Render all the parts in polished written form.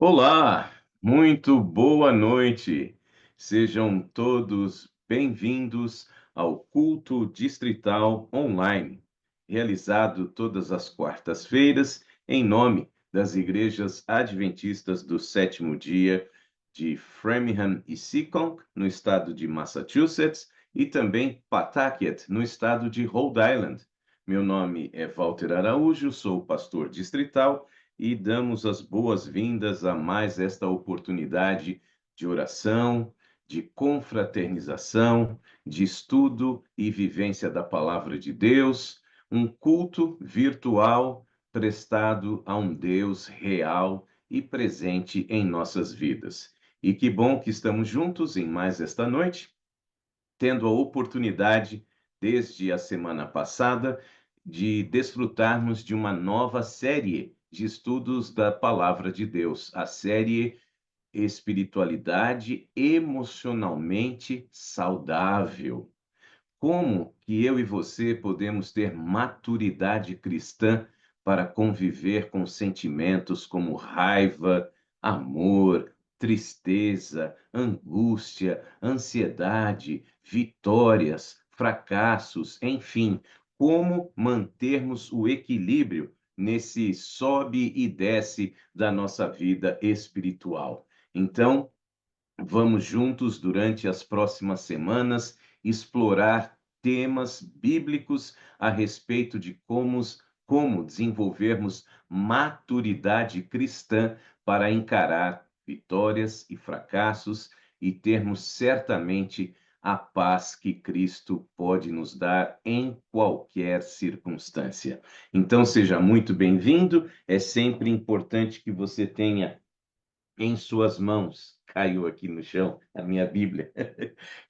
Olá, muito boa noite. Sejam todos bem-vindos ao culto distrital online, realizado todas as quartas-feiras em nome das igrejas adventistas do sétimo dia de Framingham e Seekonk, no estado de Massachusetts, e também Pawtucket, no estado de Rhode Island. Meu nome é Walter Araújo, sou o pastor distrital e damos as boas-vindas a mais esta oportunidade de oração, de confraternização, de estudo e vivência da palavra de Deus, um culto virtual prestado a um Deus real e presente em nossas vidas. E que bom que estamos juntos em mais esta noite, tendo a oportunidade, desde a semana passada, de desfrutarmos de uma nova série de estudos da Palavra de Deus, a série Espiritualidade Emocionalmente Saudável. Como que eu e você podemos ter maturidade cristã para conviver com sentimentos como raiva, amor, tristeza, angústia, ansiedade, vitórias, fracassos, enfim, como mantermos o equilíbrio nesse sobe e desce da nossa vida espiritual. Então, vamos juntos, durante as próximas semanas, explorar temas bíblicos a respeito de como desenvolvermos maturidade cristã para encarar vitórias e fracassos e termos certamente a paz que Cristo pode nos dar em qualquer circunstância. Então, seja muito bem-vindo. É sempre importante que você tenha em suas mãos, caiu aqui no chão a minha Bíblia,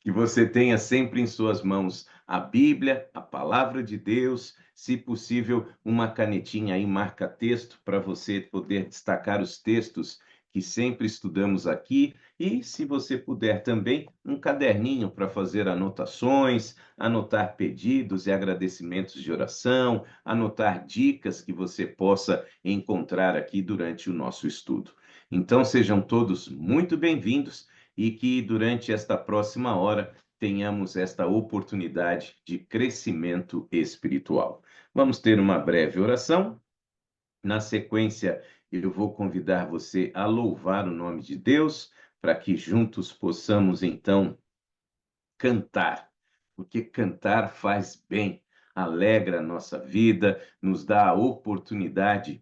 que você tenha sempre em suas mãos a Bíblia, a palavra de Deus, se possível, uma canetinha aí, marca-texto, para você poder destacar os textos que sempre estudamos aqui, e, se você puder também, um caderninho para fazer anotações, anotar pedidos e agradecimentos de oração, anotar dicas que você possa encontrar aqui durante o nosso estudo. Então, sejam todos muito bem-vindos e que durante esta próxima hora tenhamos esta oportunidade de crescimento espiritual. Vamos ter uma breve oração. Na sequência, eu vou convidar você a louvar o nome de Deus, para que juntos possamos então cantar, porque cantar faz bem, alegra a nossa vida, nos dá a oportunidade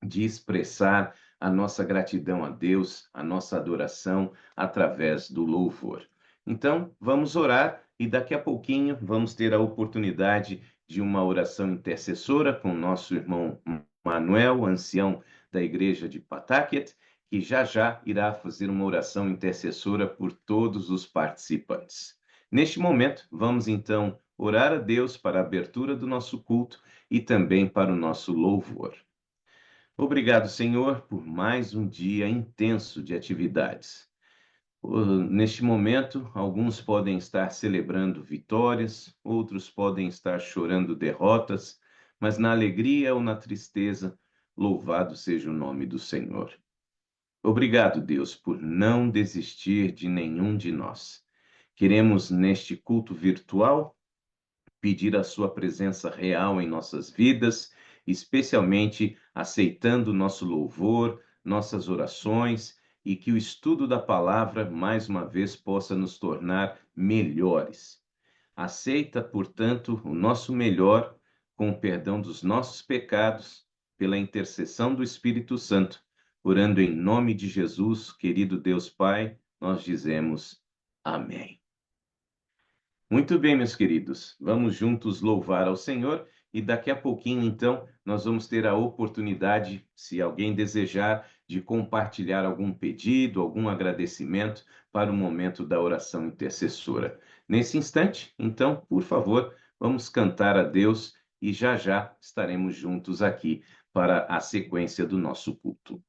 de expressar a nossa gratidão a Deus, a nossa adoração através do louvor. Então, vamos orar e daqui a pouquinho vamos ter a oportunidade de uma oração intercessora com o nosso irmão Manuel, ancião da igreja de Pawtucket, que já já irá fazer uma oração intercessora por todos os participantes. Neste momento, vamos então orar a Deus para a abertura do nosso culto e também para o nosso louvor. Obrigado, Senhor, por mais um dia intenso de atividades. Neste momento, alguns podem estar celebrando vitórias, outros podem estar chorando derrotas, mas na alegria ou na tristeza, louvado seja o nome do Senhor. Obrigado, Deus, por não desistir de nenhum de nós. Queremos, neste culto virtual, pedir a sua presença real em nossas vidas, especialmente aceitando nosso louvor, nossas orações, e que o estudo da palavra, mais uma vez, possa nos tornar melhores. Aceita, portanto, o nosso melhor com o perdão dos nossos pecados, pela intercessão do Espírito Santo. Orando em nome de Jesus, querido Deus Pai, nós dizemos amém. Muito bem, meus queridos, vamos juntos louvar ao Senhor e daqui a pouquinho, então, nós vamos ter a oportunidade, se alguém desejar, de compartilhar algum pedido, algum agradecimento para o momento da oração intercessora. Nesse instante, então, por favor, vamos cantar a Deus e já já estaremos juntos aqui para a sequência do nosso culto.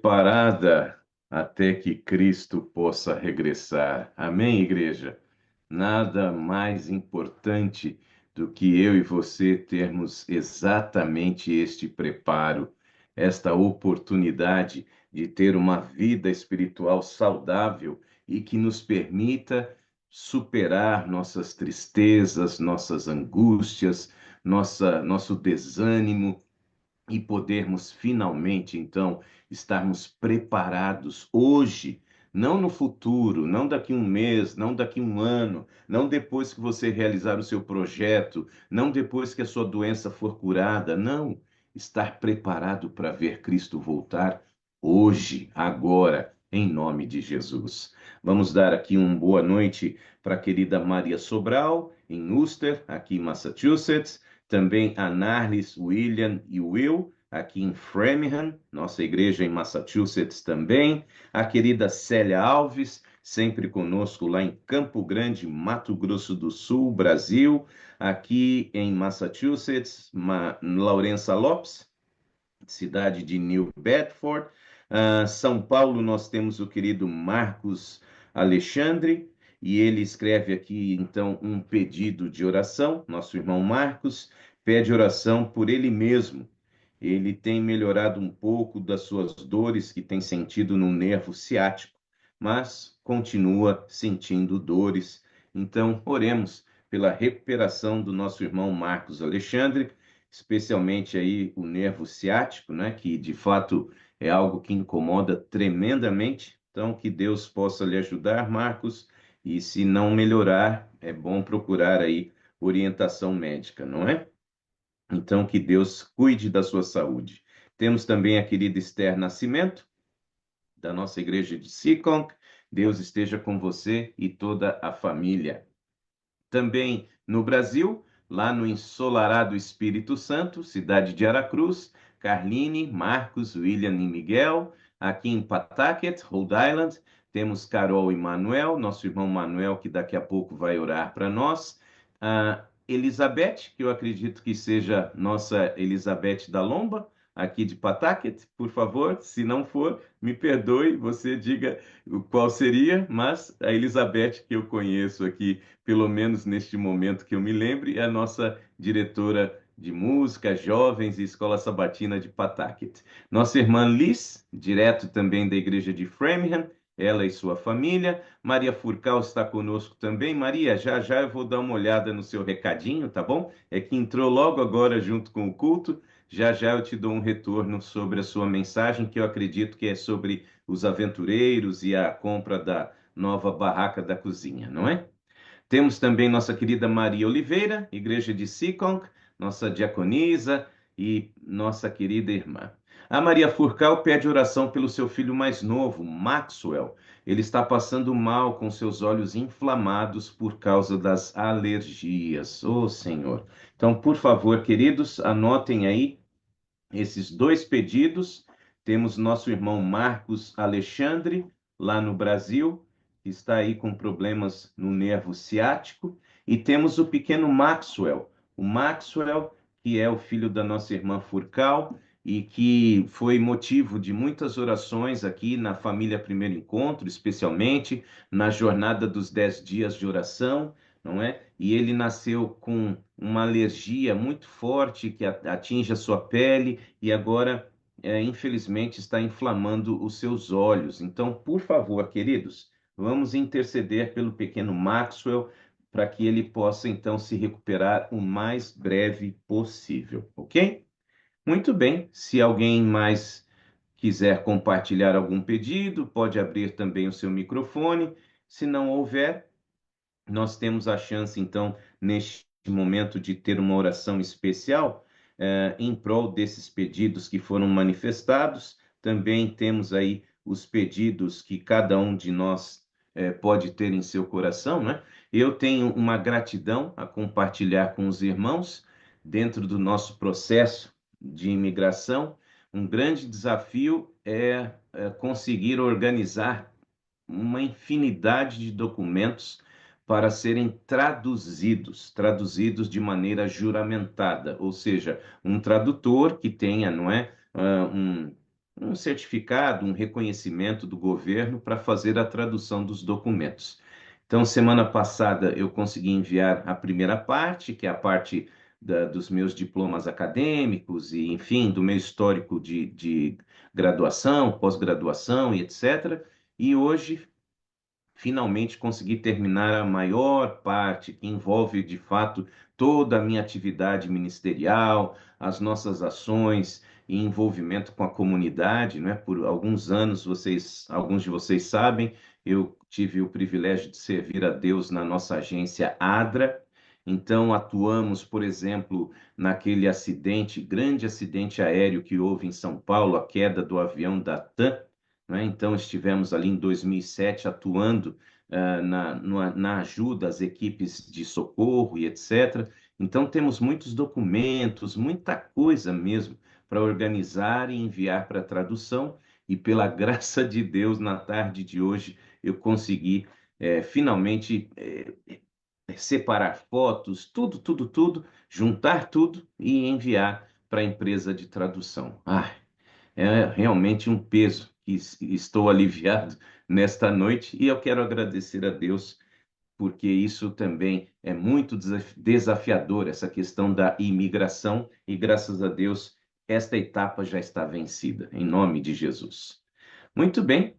preparada até que Cristo possa regressar. Amém, igreja? Nada mais importante do que eu e você termos exatamente este preparo, esta oportunidade de ter uma vida espiritual saudável e que nos permita superar nossas tristezas, nossas angústias, nosso desânimo e podermos finalmente, então, estarmos preparados hoje, não no futuro, não daqui um mês, não daqui um ano, não depois que você realizar o seu projeto, não depois que a sua doença for curada, não. Estar preparado para ver Cristo voltar hoje, agora, em nome de Jesus. Vamos dar aqui uma boa noite para a querida Maria Sobral, em Worcester, aqui em Massachusetts. Também a Narlis, William e Will, aqui em Framingham, nossa igreja em Massachusetts também. A querida Célia Alves, sempre conosco lá em Campo Grande, Mato Grosso do Sul, Brasil. Aqui em Massachusetts, Laurença Lopes, cidade de New Bedford. São Paulo, nós temos o querido Marcos Alexandre, e ele escreve aqui, então, um pedido de oração. Nosso irmão Marcos pede oração por ele mesmo. Ele tem melhorado um pouco das suas dores que tem sentido no nervo ciático, mas continua sentindo dores. Então, oremos pela recuperação do nosso irmão Marcos Alexandre, especialmente aí o nervo ciático, né, que de fato é algo que incomoda tremendamente. Então, que Deus possa lhe ajudar, Marcos, e se não melhorar, é bom procurar aí orientação médica, não é? Então, que Deus cuide da sua saúde. Temos também a querida Esther Nascimento, da nossa igreja de Seekonk. Deus esteja com você e toda a família. Também no Brasil, lá no ensolarado Espírito Santo, cidade de Aracruz, Carline, Marcos, William e Miguel. Aqui em Pawtucket, Rhode Island, temos Carol e Manuel, nosso irmão Manuel, que daqui a pouco vai orar para nós. Elizabeth, que eu acredito que seja nossa Elizabeth da Lomba, aqui de Pawtucket, por favor, se não for, me perdoe, você diga qual seria, mas a Elizabeth que eu conheço aqui, pelo menos neste momento que eu me lembre, é a nossa diretora de música, jovens e escola sabatina de Pawtucket. Nossa irmã Liz, direto também da igreja de Framingham, ela e sua família. Maria Furcal está conosco também. Maria, já já eu vou dar uma olhada no seu recadinho, tá bom? É que entrou logo agora junto com o culto. Já já eu te dou um retorno sobre a sua mensagem, que eu acredito que é sobre os aventureiros e a compra da nova barraca da cozinha, não é? Temos também nossa querida Maria Oliveira, igreja de Seekonk, nossa diaconisa e nossa querida irmã. A Maria Furcal pede oração pelo seu filho mais novo, Maxwell. Ele está passando mal com seus olhos inflamados por causa das alergias. Ô, Senhor. Então, por favor, queridos, anotem aí esses dois pedidos. Temos nosso irmão Marcos Alexandre, lá no Brasil, que está aí com problemas no nervo ciático, e temos o pequeno Maxwell, o Maxwell, que é o filho da nossa irmã Furcal, e que foi motivo de muitas orações aqui na família Primeiro Encontro, especialmente na jornada dos 10 dias de oração, não é? E ele nasceu com uma alergia muito forte que atinge a sua pele e agora, infelizmente, está inflamando os seus olhos. Então, por favor, queridos, vamos interceder pelo pequeno Maxwell para que ele possa, então, se recuperar o mais breve possível, ok? Muito bem. Se alguém mais quiser compartilhar algum pedido, pode abrir também o seu microfone. Se não houver, nós temos a chance, então, neste momento, de ter uma oração especial em prol desses pedidos que foram manifestados. Também temos aí os pedidos que cada um de nós pode ter em seu coração, né? Eu tenho uma gratidão a compartilhar com os irmãos dentro do nosso processo de imigração. Um grande desafio é conseguir organizar uma infinidade de documentos para serem traduzidos de maneira juramentada, ou seja, um tradutor que tenha, não é, um certificado, um reconhecimento do governo para fazer a tradução dos documentos. Então, semana passada eu consegui enviar a primeira parte, que é a parte dos meus diplomas acadêmicos e, enfim, do meu histórico de graduação, pós-graduação e etc. E hoje finalmente consegui terminar a maior parte, que envolve de fato toda a minha atividade ministerial, as nossas ações e envolvimento com a comunidade, né? Por alguns anos, alguns de vocês sabem, eu tive o privilégio de servir a Deus na nossa agência ADRA. Então, atuamos, por exemplo, naquele acidente, grande acidente aéreo que houve em São Paulo, a queda do avião da TAM, né? Então, estivemos ali em 2007 atuando na ajuda às equipes de socorro e etc. Então, temos muitos documentos, muita coisa mesmo para organizar e enviar para tradução. E pela graça de Deus, na tarde de hoje, eu consegui finalmente separar fotos, tudo, juntar tudo e enviar para a empresa de tradução. É realmente um peso que estou aliviado nesta noite e eu quero agradecer a Deus porque isso também é muito desafiador, essa questão da imigração, e graças a Deus esta etapa já está vencida, em nome de Jesus. Muito bem,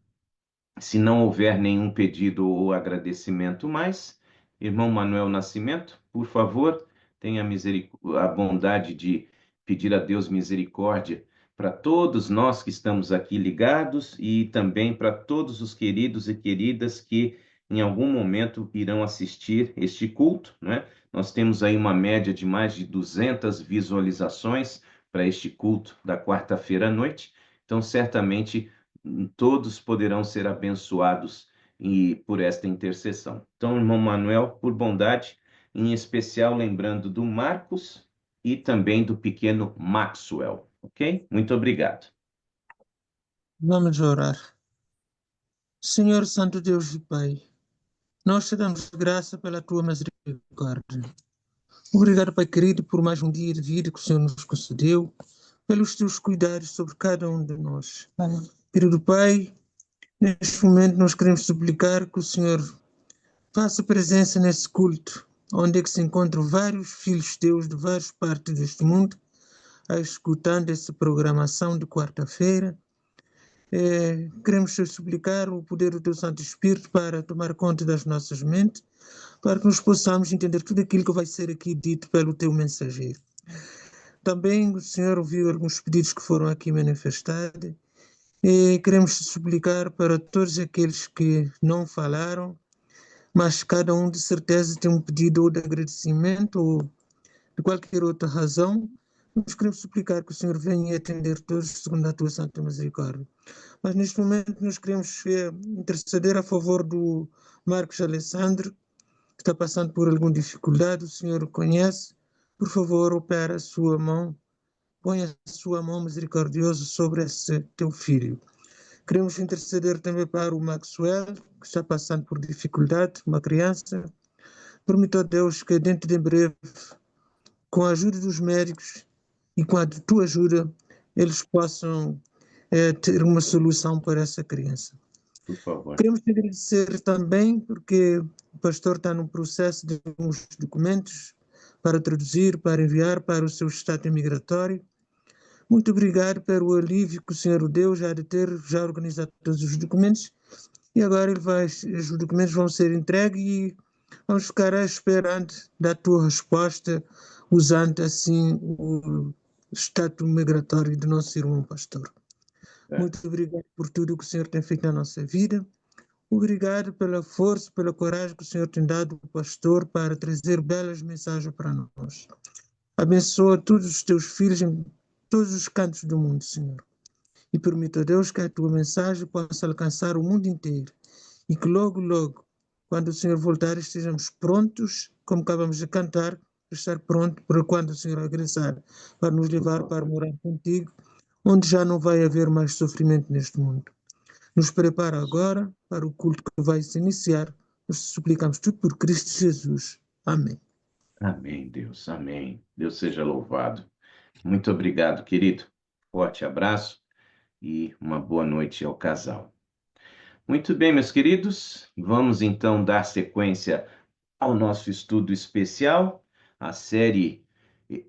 se não houver nenhum pedido ou agradecimento mais, irmão Manuel Nascimento, por favor, tenha a bondade de pedir a Deus misericórdia para todos nós que estamos aqui ligados e também para todos os queridos e queridas que em algum momento irão assistir este culto, né? Nós temos aí uma média de mais de 200 visualizações para este culto da quarta-feira à noite, então certamente todos poderão ser abençoados por esta intercessão. Então, irmão Manuel, por bondade, em especial lembrando do Marcos e também do pequeno Maxwell, ok? Muito obrigado. Vamos orar. Senhor Santo Deus e Pai, nós te damos graça pela tua misericórdia. Obrigado, Pai querido, por mais um dia de vida que o Senhor nos concedeu, pelos teus cuidados sobre cada um de nós. Amém. Querido Pai, neste momento nós queremos suplicar que o Senhor faça presença nesse culto, onde é que se encontram vários filhos teus de várias partes deste mundo, escutando essa programação de quarta-feira. Queremos te suplicar o poder do teu Santo Espírito para tomar conta das nossas mentes, para que nós possamos entender tudo aquilo que vai ser aqui dito pelo teu mensageiro. Também o Senhor ouviu alguns pedidos que foram aqui manifestados e queremos te suplicar para todos aqueles que não falaram, mas cada um de certeza tem um pedido ou de agradecimento ou de qualquer outra razão. Nós queremos suplicar que o Senhor venha atender todos segundo a tua santa misericórdia. Mas neste momento nós queremos interceder a favor do Marcos Alessandro, que está passando por alguma dificuldade, o Senhor o conhece. Por favor, opera a sua mão, põe a sua mão misericordiosa sobre esse teu filho. Queremos interceder também para o Maxwell, que está passando por dificuldade, uma criança. Permita a Deus que dentro de breve, com a ajuda dos médicos e com a tua ajuda, eles possam ter uma solução para essa criança. Por favor. Queremos te agradecer também porque o pastor está no processo de uns documentos para traduzir, para enviar para o seu estado imigratório. Muito obrigado pelo alívio que o Senhor deu já de ter já organizado todos os documentos e agora os documentos vão ser entregues e vamos ficar esperando da tua resposta usando assim o estado migratório do nosso irmão pastor. Muito obrigado por tudo que o Senhor tem feito na nossa vida. Obrigado pela força, pela coragem que o Senhor tem dado ao pastor para trazer belas mensagens para nós. Abençoa todos os teus filhos em todos os cantos do mundo, Senhor. E permita a Deus que a tua mensagem possa alcançar o mundo inteiro. E que logo, logo, quando o Senhor voltar, estejamos prontos, como acabamos de cantar, estar pronto para quando o Senhor regressar, para nos levar para morar contigo, onde já não vai haver mais sofrimento neste mundo. Nos prepara agora para o culto que vai se iniciar. Nós suplicamos tudo por Cristo Jesus. Amém. Amém, Deus. Amém. Deus seja louvado. Muito obrigado, querido. Forte abraço. e uma boa noite ao casal. Muito bem, meus queridos, vamos então dar sequência ao nosso estudo especial, a série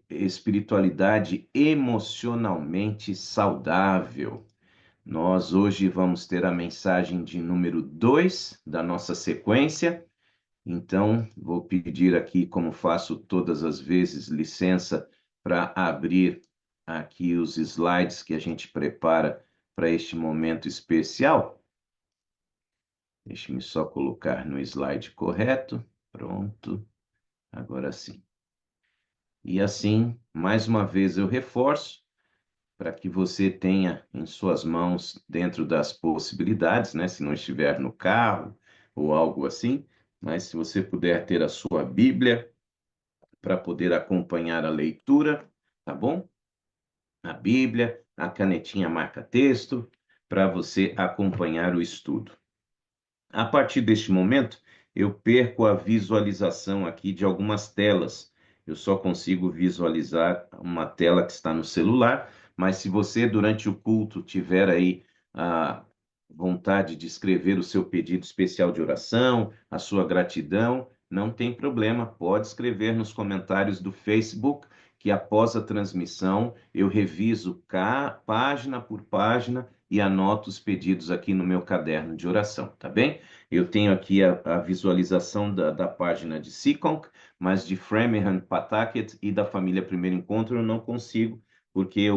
Espiritualidade Emocionalmente Saudável. Nós hoje vamos ter a mensagem de número 2 da nossa sequência. Então, vou pedir aqui, como faço todas as vezes, licença para abrir aqui os slides que a gente prepara para este momento especial. Deixe-me só colocar no slide correto. Pronto, agora sim. E assim, mais uma vez eu reforço, para que você tenha em suas mãos, dentro das possibilidades, né? Se não estiver no carro ou algo assim, mas se você puder ter a sua Bíblia para poder acompanhar a leitura, tá bom? A Bíblia, a canetinha marca-texto, para você acompanhar o estudo. A partir deste momento, eu perco a visualização aqui de algumas telas. Eu só consigo visualizar uma tela que está no celular, mas se você, durante o culto, tiver aí a vontade de escrever o seu pedido especial de oração, a sua gratidão, não tem problema, pode escrever nos comentários do Facebook, que após a transmissão eu reviso página por página e anoto os pedidos aqui no meu caderno de oração, tá bem? Eu tenho aqui a visualização da página de Seekonk, mas de Framingham Pawtucket e da família Primeiro Encontro eu não consigo, porque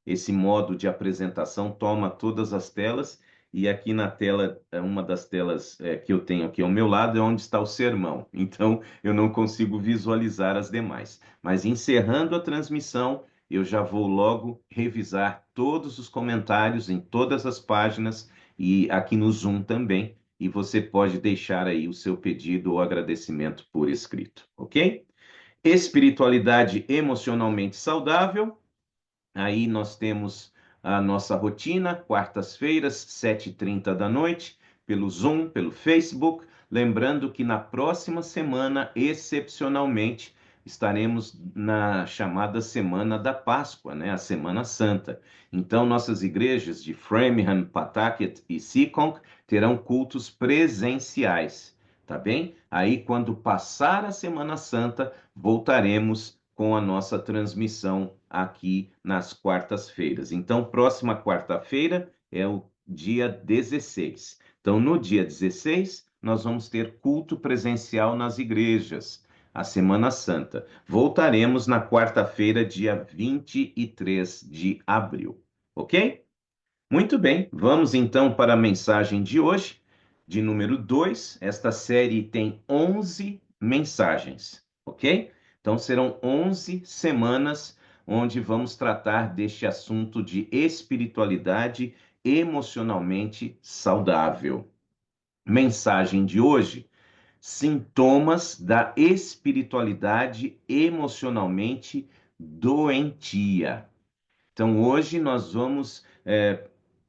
esse modo de apresentação toma todas as telas, e aqui na tela, uma das telas que eu tenho aqui ao meu lado é onde está o sermão, então eu não consigo visualizar as demais. Mas encerrando a transmissão, eu já vou logo revisar todos os comentários em todas as páginas e aqui no Zoom também, e você pode deixar aí o seu pedido ou agradecimento por escrito, ok? Espiritualidade emocionalmente saudável. Aí nós temos a nossa rotina, quartas-feiras, 7h30 da noite, pelo Zoom, pelo Facebook. Lembrando que na próxima semana, excepcionalmente, estaremos na chamada Semana da Páscoa, né? A Semana Santa. Então, nossas igrejas de Framingham, Pawtucket e Seekonk terão cultos presenciais, tá bem? Aí, quando passar a Semana Santa, voltaremos com a nossa transmissão aqui nas quartas-feiras. Então, próxima quarta-feira é o dia 16. Então, no dia 16, nós vamos ter culto presencial nas igrejas, a Semana Santa. Voltaremos na quarta-feira, dia 23 de abril. Ok? Muito bem, vamos então para a mensagem de hoje, de número 2. Esta série tem 11 mensagens, ok? Então serão 11 semanas onde vamos tratar deste assunto de espiritualidade emocionalmente saudável. Mensagem de hoje: sintomas da espiritualidade emocionalmente doentia. Então hoje nós vamos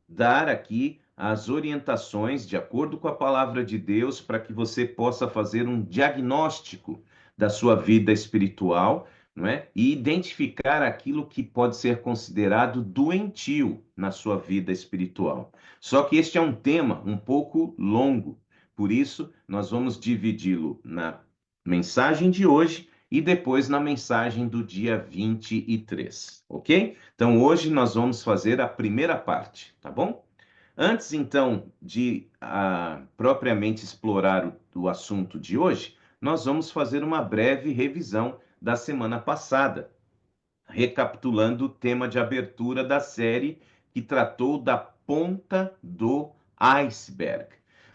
dar aqui as orientações de acordo com a palavra de Deus para que você possa fazer um diagnóstico da sua vida espiritual, não é? E identificar aquilo que pode ser considerado doentio na sua vida espiritual. Só que este é um tema um pouco longo, por isso nós vamos dividi-lo na mensagem de hoje e depois na mensagem do dia 23, ok? Então, hoje nós vamos fazer a primeira parte, tá bom? Antes, então, de propriamente explorar o assunto de hoje, nós vamos fazer uma breve revisão da semana passada, recapitulando o tema de abertura da série que tratou da ponta do iceberg.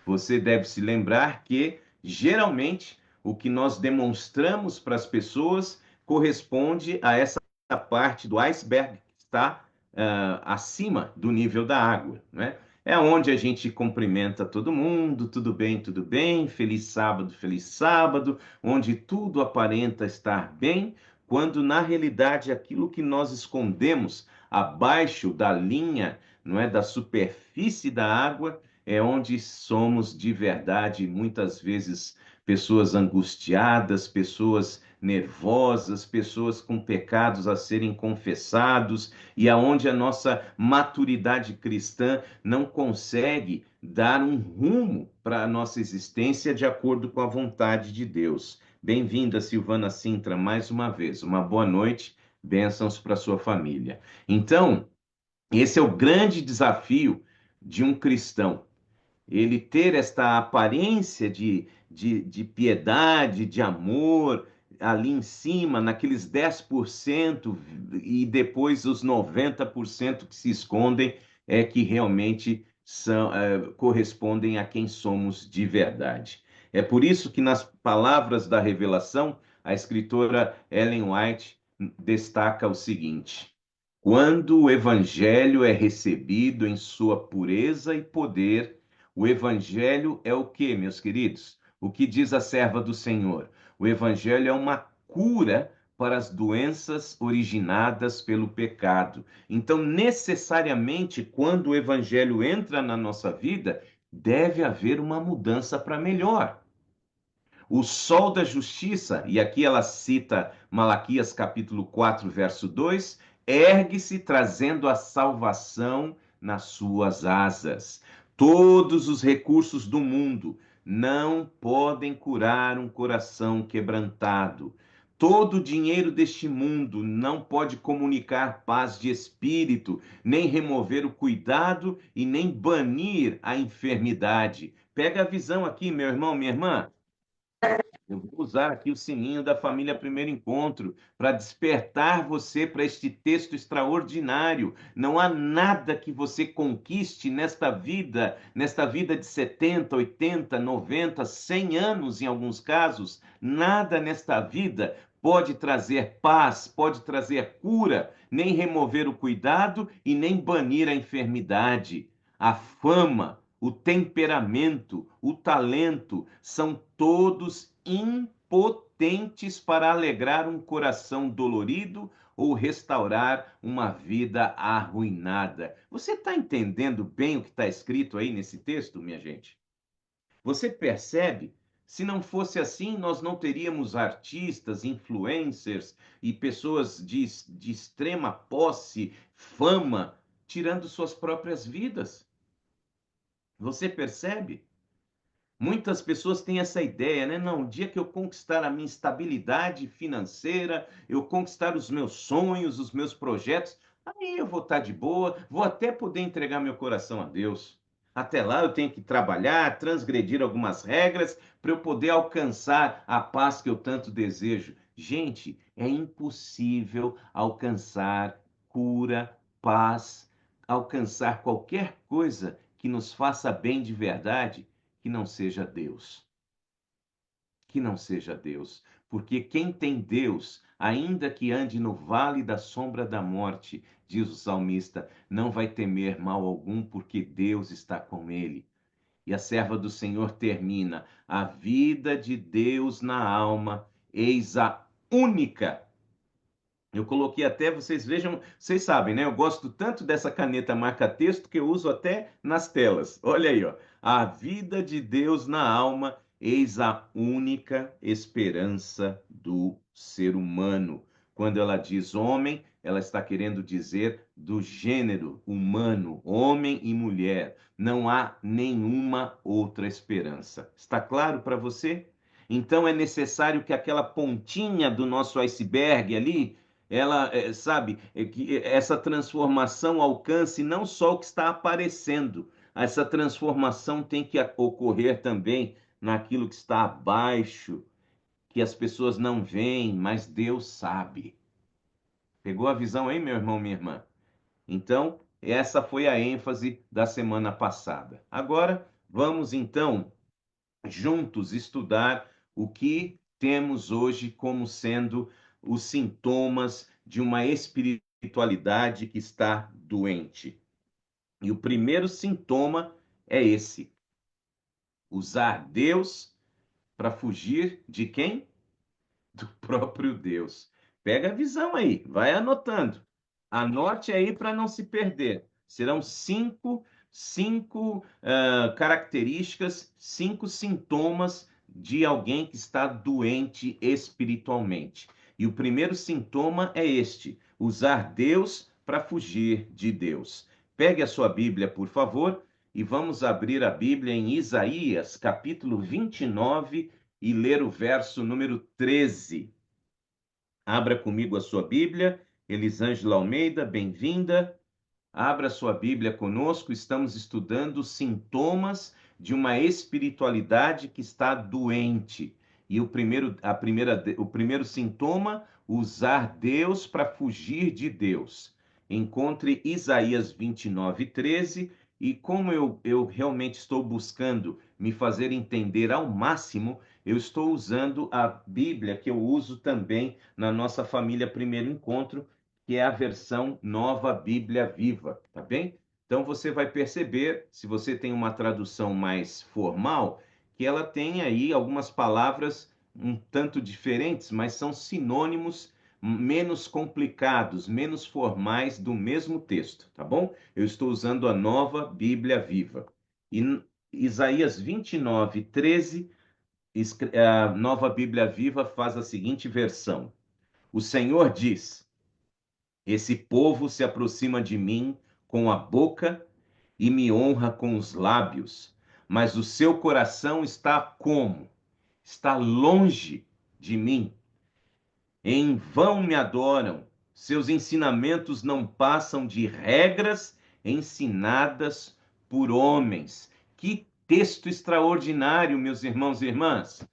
Você deve se lembrar que, geralmente, o que nós demonstramos para as pessoas corresponde a essa parte do iceberg que está acima do nível da água, né? É onde a gente cumprimenta todo mundo, tudo bem, feliz sábado, onde tudo aparenta estar bem, quando na realidade aquilo que nós escondemos abaixo da linha, não é, da superfície da água, é onde somos de verdade, muitas vezes pessoas angustiadas, pessoas nervosas, pessoas com pecados a serem confessados e aonde a nossa maturidade cristã não consegue dar um rumo para a nossa existência de acordo com a vontade de Deus. Bem-vinda, Silvana Sintra, mais uma vez. Uma boa noite, bênçãos para sua família. Então, esse é o grande desafio de um cristão, ele ter esta aparência de piedade, de amor, ali em cima, naqueles 10%, e depois os 90% que se escondem, é que realmente correspondem a quem somos de verdade. É por isso que nas palavras da revelação, a escritora Ellen White destaca o seguinte: quando o evangelho é recebido em sua pureza e poder, o evangelho é o quê, meus queridos? O que diz a serva do Senhor? O evangelho é uma cura para as doenças originadas pelo pecado. Então, necessariamente, quando o evangelho entra na nossa vida, deve haver uma mudança para melhor. O sol da justiça, e aqui ela cita Malaquias capítulo 4, verso 2, ergue-se trazendo a salvação nas suas asas. Todos os recursos do mundo não podem curar um coração quebrantado. Todo o dinheiro deste mundo não pode comunicar paz de espírito, nem remover o cuidado e nem banir a enfermidade. Pega a visão aqui, meu irmão, minha irmã. Eu vou usar aqui o sininho da família Primeiro Encontro para despertar você para este texto extraordinário. Não há nada que você conquiste nesta vida de 70, 80, 90, 100 anos em alguns casos, nada nesta vida pode trazer paz, pode trazer cura, nem remover o cuidado e nem banir a enfermidade. A fama, o temperamento, o talento, são todos impotentes para alegrar um coração dolorido ou restaurar uma vida arruinada. Você está entendendo bem o que está escrito aí nesse texto, minha gente? Você percebe? Se não fosse assim, nós não teríamos artistas, influencers e pessoas de extrema posse, fama, tirando suas próprias vidas. Você percebe? Muitas pessoas têm essa ideia, né? Não, o dia que eu conquistar a minha estabilidade financeira, eu conquistar os meus sonhos, os meus projetos, aí eu vou estar de boa, vou até poder entregar meu coração a Deus. Até lá eu tenho que trabalhar, transgredir algumas regras para eu poder alcançar a paz que eu tanto desejo. Gente, é impossível alcançar cura, paz, alcançar qualquer coisa que nos faça bem de verdade que não seja Deus. Que não seja Deus. Porque quem tem Deus, ainda que ande no vale da sombra da morte, diz o salmista, não vai temer mal algum, porque Deus está com ele. E a serva do Senhor termina: a vida de Deus na alma, eis a única. Eu coloquei até, vocês vejam, vocês sabem, né? Eu gosto tanto dessa caneta marca-texto que eu uso até nas telas. Olha aí, ó. A vida de Deus na alma, eis a única esperança do ser humano. Quando ela diz homem, ela está querendo dizer do gênero humano, homem e mulher. Não há nenhuma outra esperança. Está claro para você? Então é necessário que aquela pontinha do nosso iceberg ali ela, sabe, que essa transformação alcance não só o que está aparecendo, essa transformação tem que ocorrer também naquilo que está abaixo, que as pessoas não veem, mas Deus sabe. Pegou a visão aí, meu irmão, minha irmã? Então, essa foi a ênfase da semana passada. Agora, vamos então juntos estudar o que temos hoje como sendo os sintomas de uma espiritualidade que está doente. E o primeiro sintoma é esse: usar Deus para fugir de quem? Do próprio Deus. Pega a visão aí, vai anotando. Anote aí para não se perder. Serão cinco características, cinco sintomas de alguém que está doente espiritualmente. E o primeiro sintoma é este: usar Deus para fugir de Deus. Pegue a sua Bíblia, por favor, e vamos abrir a Bíblia em Isaías, capítulo 29, e ler o verso número 13. Abra comigo a sua Bíblia. Elisângela Almeida, bem-vinda. Abra sua Bíblia conosco, estamos estudando sintomas de uma espiritualidade que está doente. E o primeiro sintoma, usar Deus para fugir de Deus. Encontre Isaías 29:13, e como eu realmente estou buscando me fazer entender ao máximo, eu estou usando a Bíblia que eu uso também na nossa família Primeiro Encontro, que é a versão Nova Bíblia Viva, tá bem? Então você vai perceber, se você tem uma tradução mais formal, que ela tem aí algumas palavras um tanto diferentes, mas são sinônimos menos complicados, menos formais do mesmo texto, tá bom? Eu estou usando a Nova Bíblia Viva. E Isaías 29:13, a Nova Bíblia Viva faz a seguinte versão: O Senhor diz: Esse povo se aproxima de mim com a boca e me honra com os lábios, mas o seu coração está como? Está longe de mim. Em vão me adoram. Seus ensinamentos não passam de regras ensinadas por homens. Que texto extraordinário, meus irmãos e irmãs.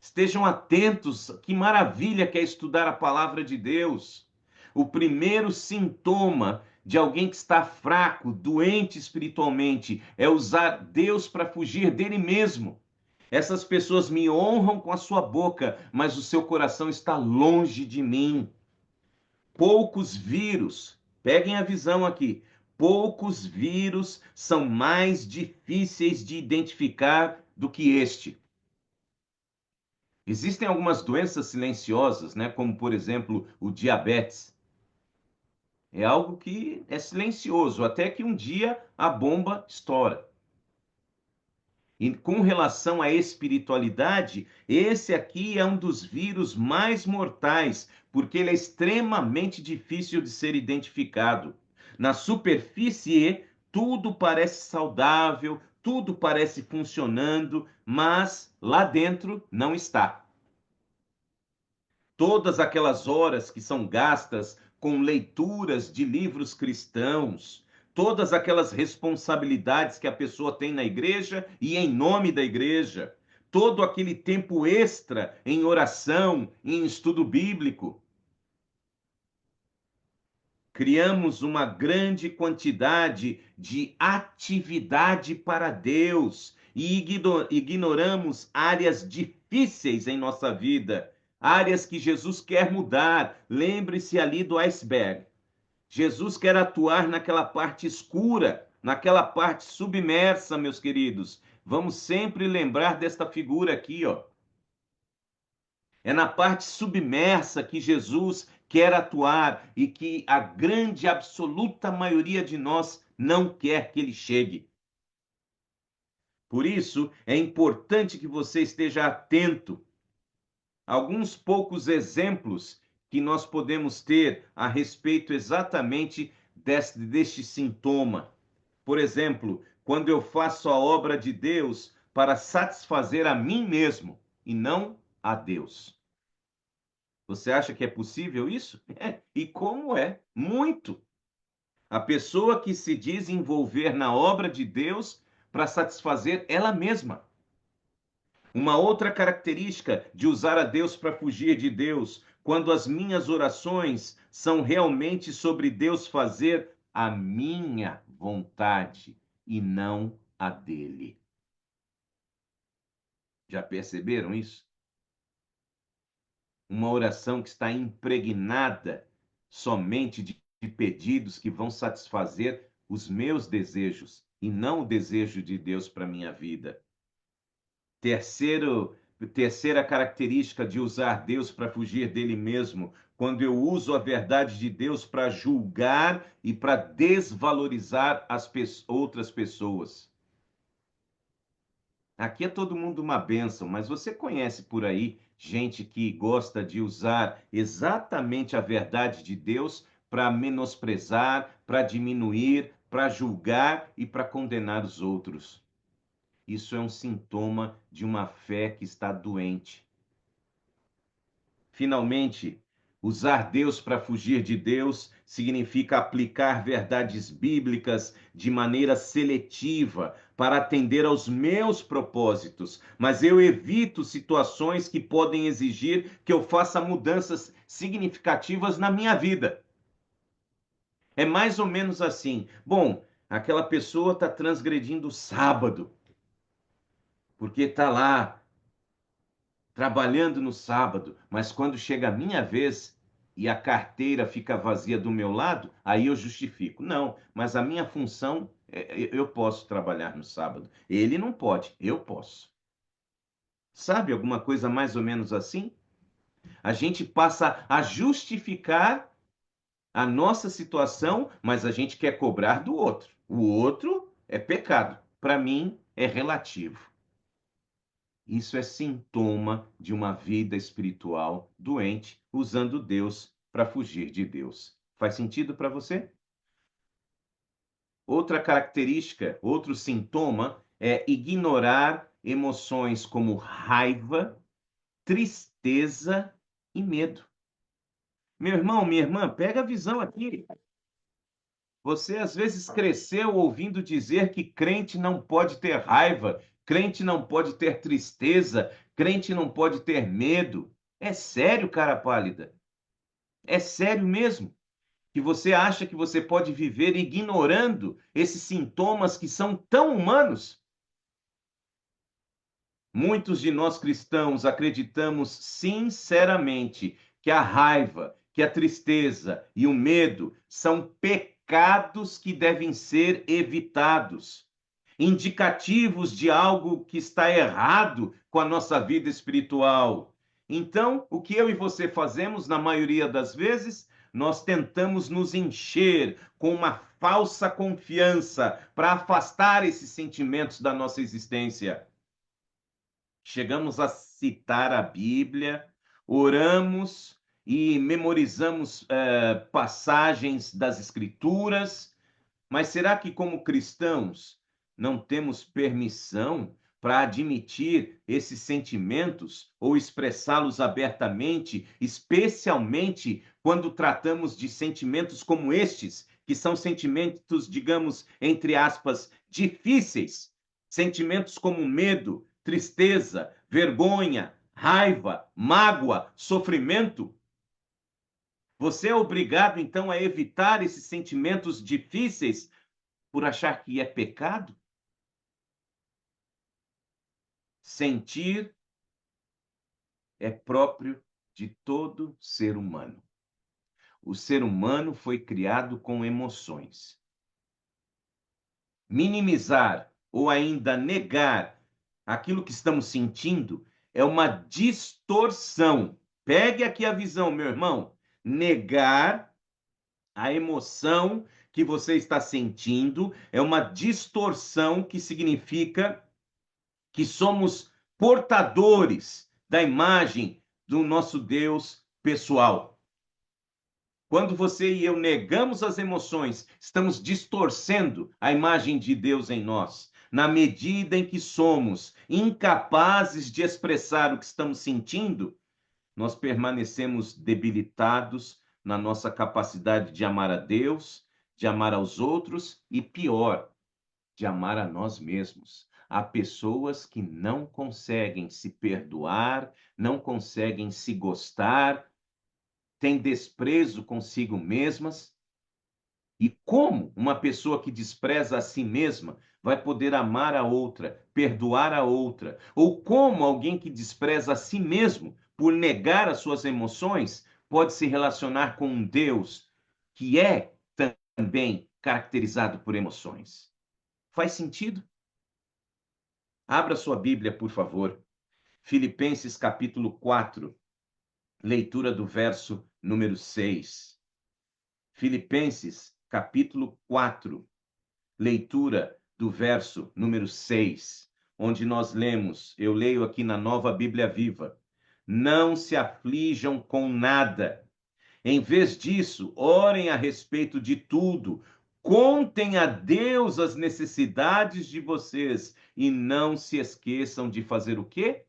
Estejam atentos, que maravilha que é estudar a palavra de Deus. O primeiro sintoma de alguém que está fraco, doente espiritualmente, é usar Deus para fugir dele mesmo. Essas pessoas me honram com a sua boca, mas o seu coração está longe de mim. Poucos vírus, peguem a visão aqui, poucos vírus são mais difíceis de identificar do que este. Existem algumas doenças silenciosas, né, como, por exemplo, o diabetes. É algo que é silencioso, até que um dia a bomba estoura. E com relação à espiritualidade, esse aqui é um dos vírus mais mortais, porque ele é extremamente difícil de ser identificado. Na superfície, tudo parece saudável, tudo parece funcionando, mas lá dentro não está. Todas aquelas horas que são gastas com leituras de livros cristãos, todas aquelas responsabilidades que a pessoa tem na igreja e em nome da igreja, todo aquele tempo extra em oração, em estudo bíblico. Criamos uma grande quantidade de atividade para Deus e ignoramos áreas difíceis em nossa vida, áreas que Jesus quer mudar. Lembre-se ali do iceberg. Jesus quer atuar naquela parte escura, naquela parte submersa, meus queridos. Vamos sempre lembrar desta figura aqui, ó. É na parte submersa que Jesus quer atuar e que a grande, absoluta maioria de nós não quer que ele chegue. Por isso, é importante que você esteja atento a alguns poucos exemplos que nós podemos ter a respeito exatamente deste sintoma. Por exemplo, quando eu faço a obra de Deus para satisfazer a mim mesmo e não a Deus. Você acha que é possível isso? É. E como é? Muito. A pessoa que se diz envolver na obra de Deus para satisfazer ela mesma. Uma outra característica de usar a Deus para fugir de Deus, quando as minhas orações são realmente sobre Deus fazer a minha vontade e não a dele. Já perceberam isso? Uma oração que está impregnada somente de pedidos que vão satisfazer os meus desejos e não o desejo de Deus para a minha vida. Terceira característica de usar Deus para fugir dele mesmo, quando eu uso a verdade de Deus para julgar e para desvalorizar as outras pessoas. Aqui é todo mundo uma bênção, mas você conhece por aí gente que gosta de usar exatamente a verdade de Deus para menosprezar, para diminuir, para julgar e para condenar os outros. Isso é um sintoma de uma fé que está doente. Finalmente, usar Deus para fugir de Deus significa aplicar verdades bíblicas de maneira seletiva para atender aos meus propósitos, mas eu evito situações que podem exigir que eu faça mudanças significativas na minha vida. É mais ou menos assim. Bom, aquela pessoa está transgredindo o sábado, porque está lá trabalhando no sábado, mas quando chega a minha vez e a carteira fica vazia do meu lado, aí eu justifico. Não, mas a minha função, eu posso trabalhar no sábado. Ele não pode, eu posso. Sabe alguma coisa mais ou menos assim? A gente passa a justificar a nossa situação, mas a gente quer cobrar do outro. O outro é pecado. Para mim, é relativo. Isso é sintoma de uma vida espiritual doente, usando Deus para fugir de Deus. Faz sentido para você? Outra característica, outro sintoma é ignorar emoções como raiva, tristeza e medo. Meu irmão, minha irmã, pega a visão aqui. Você às vezes cresceu ouvindo dizer que crente não pode ter raiva, crente não pode ter tristeza, crente não pode ter medo. É sério, cara pálida? É sério mesmo? Que você acha que você pode viver ignorando esses sintomas que são tão humanos? Muitos de nós cristãos acreditamos sinceramente que a raiva, que a tristeza e o medo são pecados que devem ser evitados, indicativos de algo que está errado com a nossa vida espiritual. Então, o que eu e você fazemos na maioria das vezes? Nós tentamos nos encher com uma falsa confiança para afastar esses sentimentos da nossa existência. Chegamos a citar a Bíblia, oramos e memorizamos passagens das Escrituras, mas será que, como cristãos, não temos permissão para admitir esses sentimentos ou expressá-los abertamente, especialmente quando tratamos de sentimentos como estes, que são sentimentos, digamos, entre aspas, difíceis? Sentimentos como medo, tristeza, vergonha, raiva, mágoa, sofrimento. Você é obrigado, então, a evitar esses sentimentos difíceis por achar que é pecado? Sentir é próprio de todo ser humano. O ser humano foi criado com emoções. Minimizar ou ainda negar aquilo que estamos sentindo é uma distorção. Pegue aqui a visão, meu irmão. Negar a emoção que você está sentindo é uma distorção que significa que somos portadores da imagem do nosso Deus pessoal. Quando você e eu negamos as emoções, estamos distorcendo a imagem de Deus em nós. Na medida em que somos incapazes de expressar o que estamos sentindo, nós permanecemos debilitados na nossa capacidade de amar a Deus, de amar aos outros e, pior, de amar a nós mesmos. Há pessoas que não conseguem se perdoar, não conseguem se gostar, têm desprezo consigo mesmas. E como uma pessoa que despreza a si mesma vai poder amar a outra, perdoar a outra? Ou como alguém que despreza a si mesmo por negar as suas emoções pode se relacionar com um Deus que é também caracterizado por emoções? Faz sentido? Abra sua Bíblia, por favor. Filipenses capítulo 4, leitura do verso número 6. Filipenses capítulo 4, leitura do verso número 6. onde nós lemos, eu leio aqui na Nova Bíblia Viva, não se aflijam com nada. Em vez disso, orem a respeito de tudo. Contem a Deus as necessidades de vocês e não se esqueçam de fazer o quê?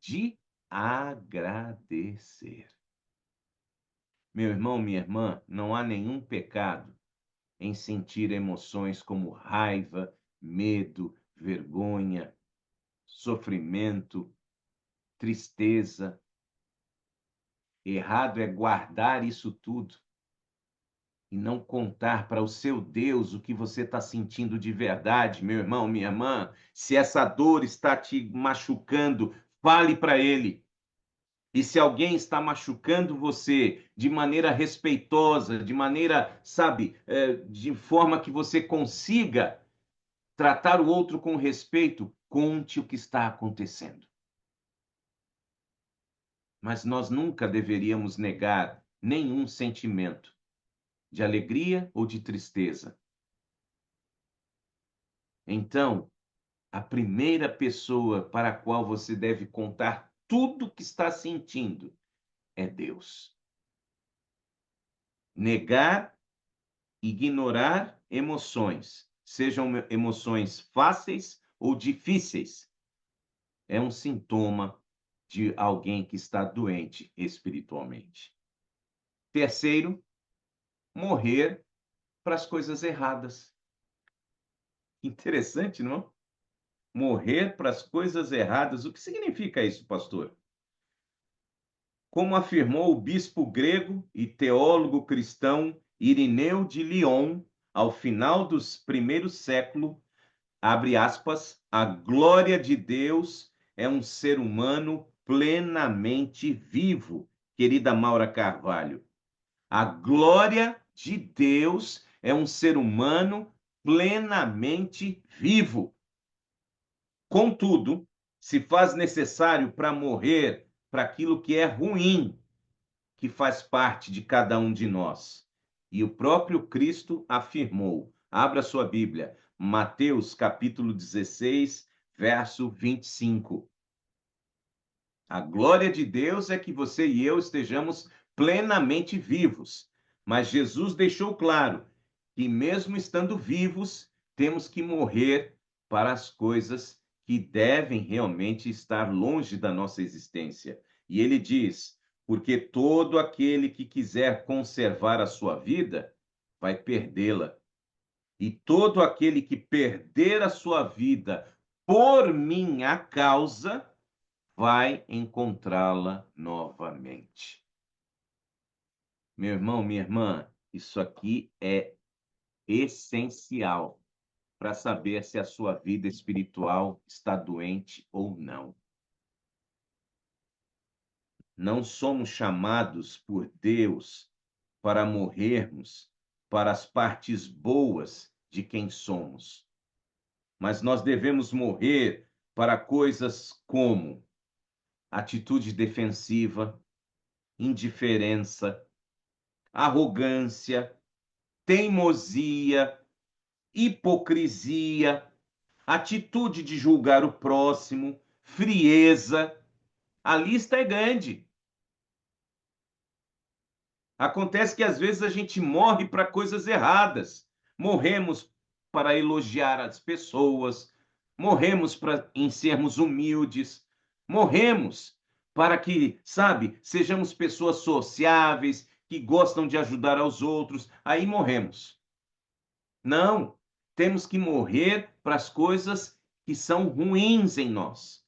De agradecer. Meu irmão, minha irmã, não há nenhum pecado em sentir emoções como raiva, medo, vergonha, sofrimento, tristeza. Errado é guardar isso tudo e não contar para o seu Deus o que você está sentindo de verdade, meu irmão, minha irmã. Se essa dor está te machucando, fale para Ele. E se alguém está machucando você de maneira respeitosa, de maneira, sabe, de forma que você consiga tratar o outro com respeito, conte o que está acontecendo. Mas nós nunca deveríamos negar nenhum sentimento de alegria ou de tristeza. Então, a primeira pessoa para a qual você deve contar tudo o que está sentindo é Deus. Negar, ignorar emoções, sejam emoções fáceis ou difíceis, é um sintoma de alguém que está doente espiritualmente. Terceiro, morrer para as coisas erradas. Interessante, não? Morrer para as coisas erradas. O que significa isso, pastor? Como afirmou o bispo grego e teólogo cristão Irineu de Lyon, ao final dos primeiros séculos, abre aspas, a glória de Deus é um ser humano plenamente vivo, querida Maura Carvalho. A glória de Deus é um ser humano plenamente vivo. Contudo, se faz necessário para morrer para aquilo que é ruim, que faz parte de cada um de nós. E o próprio Cristo afirmou, abra sua Bíblia, Mateus capítulo 16, verso 25. A glória de Deus é que você e eu estejamos plenamente vivos. Mas Jesus deixou claro que, mesmo estando vivos, temos que morrer para as coisas que devem realmente estar longe da nossa existência. E ele diz: porque todo aquele que quiser conservar a sua vida vai perdê-la. E todo aquele que perder a sua vida por minha causa vai encontrá-la novamente. Meu irmão, minha irmã, isso aqui é essencial para saber se a sua vida espiritual está doente ou não. Não somos chamados por Deus para morrermos para as partes boas de quem somos, mas nós devemos morrer para coisas como atitude defensiva, indiferença, arrogância, teimosia, hipocrisia, atitude de julgar o próximo, frieza. A lista é grande. Acontece que às vezes a gente morre para coisas erradas. Morremos para elogiar as pessoas, morremos para em sermos humildes, morremos para que, sabe, sejamos pessoas sociáveis, que gostam de ajudar aos outros. Aí morremos. Não, temos que morrer para as coisas que são ruins em nós,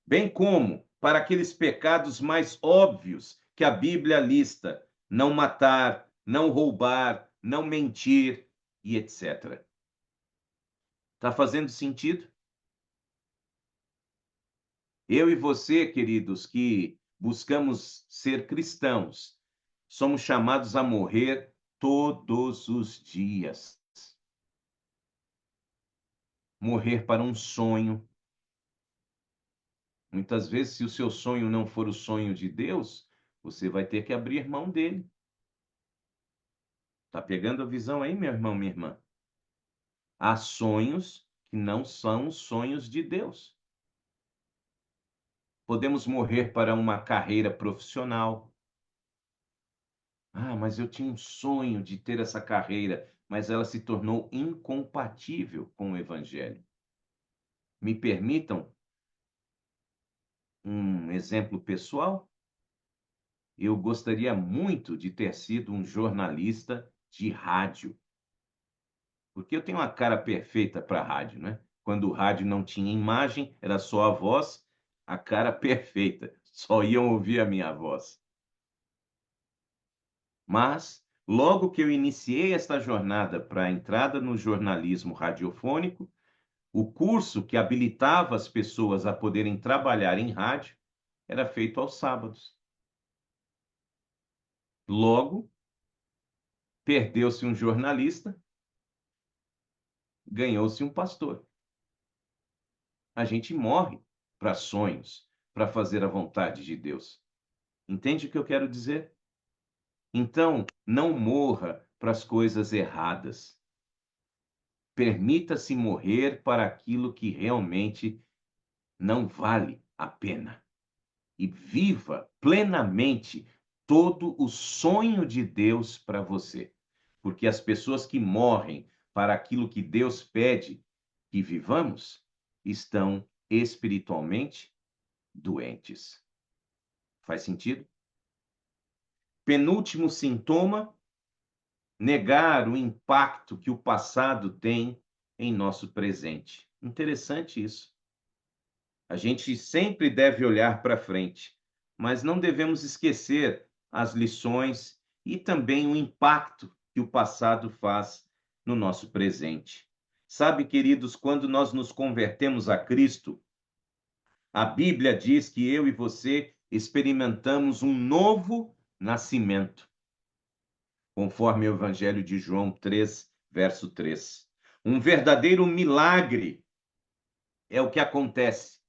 bem como para aqueles pecados mais óbvios que a Bíblia lista: não matar, não roubar, não mentir e etc. Está fazendo sentido? Eu e você, queridos, que buscamos ser cristãos, somos chamados a morrer todos os dias. Morrer para um sonho. Muitas vezes, se o seu sonho não for o sonho de Deus, você vai ter que abrir mão dele. Tá pegando a visão aí, meu irmão, minha irmã? Há sonhos que não são os sonhos de Deus. Podemos morrer para uma carreira profissional. Ah, mas eu tinha um sonho de ter essa carreira, mas ela se tornou incompatível com o Evangelho. Me permitam um exemplo pessoal? Eu gostaria muito de ter sido um jornalista de rádio, porque eu tenho uma cara perfeita para rádio, né? Quando o rádio não tinha imagem, era só a voz, a cara perfeita, só iam ouvir a minha voz. Mas, logo que eu iniciei esta jornada para a entrada no jornalismo radiofônico, o curso que habilitava as pessoas a poderem trabalhar em rádio era feito aos sábados. Logo, perdeu-se um jornalista, ganhou-se um pastor. A gente morre para sonhos, para fazer a vontade de Deus. Entende o que eu quero dizer? Então, não morra para as coisas erradas. Permita-se morrer para aquilo que realmente não vale a pena. E viva plenamente todo o sonho de Deus para você. Porque as pessoas que morrem para aquilo que Deus pede que vivamos estão espiritualmente doentes. Faz sentido? Penúltimo sintoma: negar o impacto que o passado tem em nosso presente. Interessante isso. A gente sempre deve olhar para frente, mas não devemos esquecer as lições e também o impacto que o passado faz no nosso presente. Sabe, queridos, quando nós nos convertemos a Cristo, a Bíblia diz que eu e você experimentamos um novo nascimento, conforme o Evangelho de João 3, verso 3. Um verdadeiro milagre é o que acontece.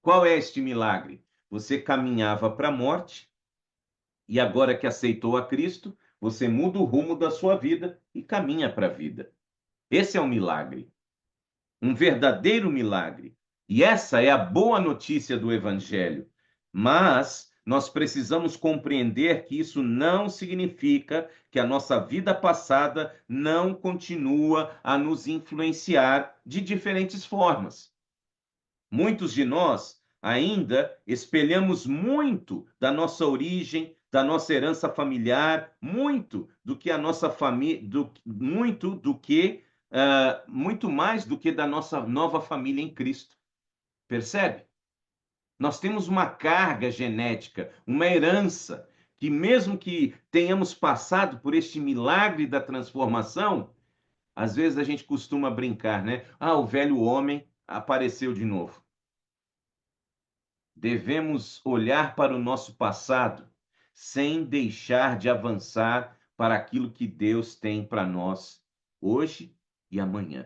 Qual é este milagre? Você caminhava para a morte e agora que aceitou a Cristo, você muda o rumo da sua vida e caminha para a vida. Esse é um milagre, um verdadeiro milagre. E essa é a boa notícia do Evangelho. Mas nós precisamos compreender que isso não significa que a nossa vida passada não continua a nos influenciar de diferentes formas. Muitos de nós ainda espelhamos muito da nossa origem, da nossa herança familiar, muito do que a nossa família, muito mais do que da nossa nova família em Cristo. Percebe? Nós temos uma carga genética, uma herança, que mesmo que tenhamos passado por este milagre da transformação, às vezes a gente costuma brincar, né? Ah, o velho homem apareceu de novo. Devemos olhar para o nosso passado sem deixar de avançar para aquilo que Deus tem para nós hoje e amanhã.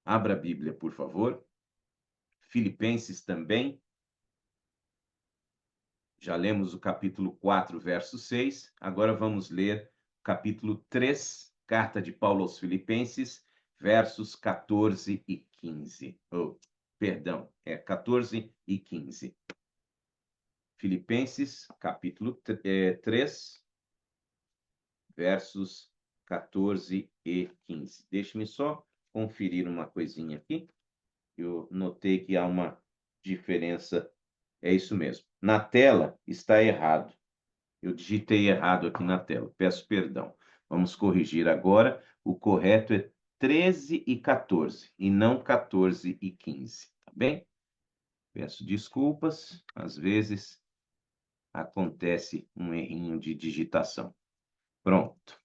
Abra a Bíblia, por favor. Filipenses também. Já lemos o capítulo 4, verso 6. Agora vamos ler o capítulo 3, carta de Paulo aos Filipenses, versos 14 e 15. Perdão, 14 e 15. Filipenses, capítulo 3, versos 14 e 15. Deixe-me só conferir uma coisinha aqui. Eu notei que há uma diferença. É isso mesmo. Na tela está errado. Eu digitei errado aqui na tela. Peço perdão. Vamos corrigir agora. O correto é 13 e 14, e não 14 e 15. Tá bem? Peço desculpas. Às vezes acontece um errinho de digitação. Pronto.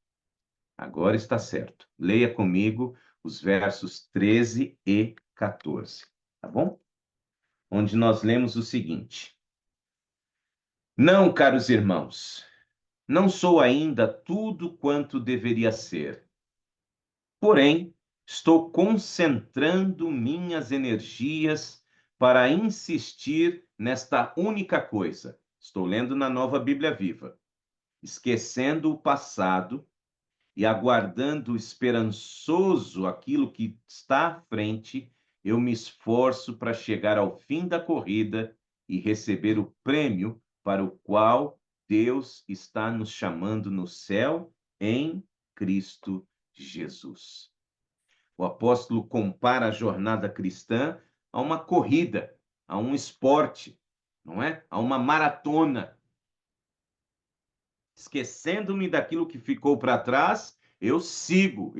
Agora está certo. Leia comigo os versos 13 e 14, tá bom? Onde nós lemos o seguinte: Não, caros irmãos, não sou ainda tudo quanto deveria ser. Porém, estou concentrando minhas energias para insistir nesta única coisa. Estou lendo na Nova Bíblia Viva. Esquecendo o passado e aguardando esperançoso aquilo que está à frente, eu me esforço para chegar ao fim da corrida e receber o prêmio para o qual Deus está nos chamando no céu em Cristo Jesus. O apóstolo compara a jornada cristã a uma corrida, a um esporte, não é? A uma maratona. Esquecendo-me daquilo que ficou para trás, eu sigo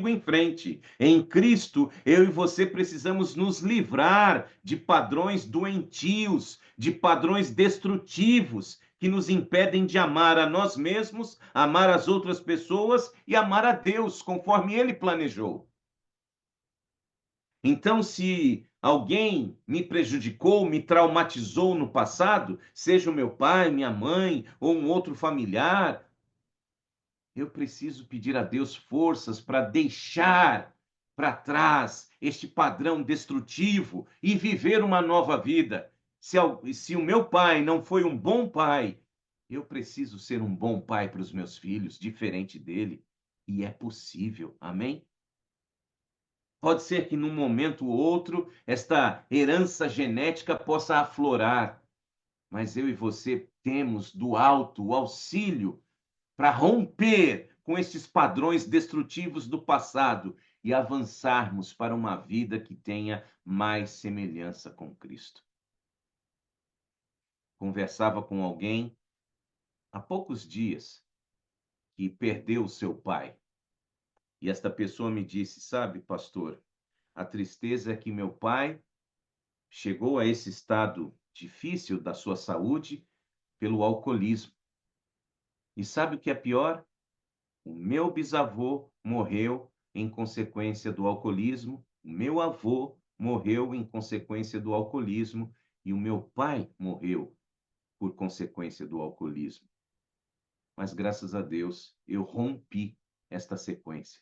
em frente. Em Cristo, eu e você precisamos nos livrar de padrões doentios, de padrões destrutivos que nos impedem de amar a nós mesmos, amar as outras pessoas e amar a Deus, conforme Ele planejou. Então, se alguém me prejudicou, me traumatizou no passado, seja o meu pai, minha mãe ou um outro familiar, eu preciso pedir a Deus forças para deixar para trás este padrão destrutivo e viver uma nova vida. Se o meu pai não foi um bom pai, eu preciso ser um bom pai para os meus filhos, diferente dele. E é possível, amém? Pode ser que num momento ou outro esta herança genética possa aflorar, mas eu e você temos do alto o auxílio para romper com esses padrões destrutivos do passado e avançarmos para uma vida que tenha mais semelhança com Cristo. Conversava com alguém há poucos dias que perdeu o seu pai. E esta pessoa me disse: sabe, pastor, a tristeza é que meu pai chegou a esse estado difícil da sua saúde pelo alcoolismo. E sabe o que é pior? O meu bisavô morreu em consequência do alcoolismo, o meu avô morreu em consequência do alcoolismo e o meu pai morreu por consequência do alcoolismo. Mas graças a Deus eu rompi esta sequência.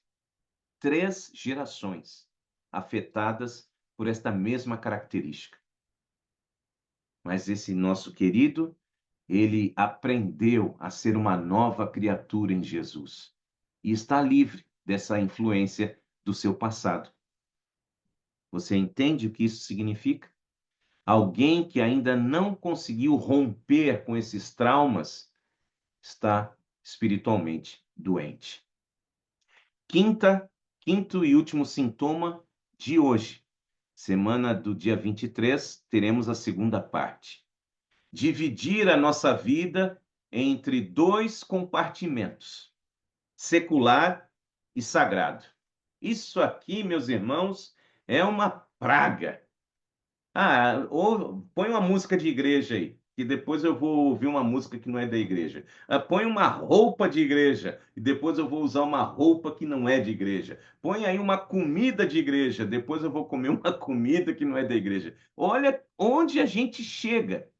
3 gerações afetadas por esta mesma característica. Mas esse nosso querido, ele aprendeu a ser uma nova criatura em Jesus e está livre dessa influência do seu passado. Você entende o que isso significa? Alguém que ainda não conseguiu romper com esses traumas está espiritualmente doente. Quinto e último sintoma de hoje. Semana do dia 23, teremos a segunda parte. Dividir a nossa vida entre 2 compartimentos, secular e sagrado. Isso aqui, meus irmãos, é uma praga. Põe uma música de igreja aí, que depois eu vou ouvir uma música que não é da igreja. Põe uma roupa de igreja, e depois eu vou usar uma roupa que não é de igreja. Põe aí uma comida de igreja, depois eu vou comer uma comida que não é da igreja. Olha onde a gente chega.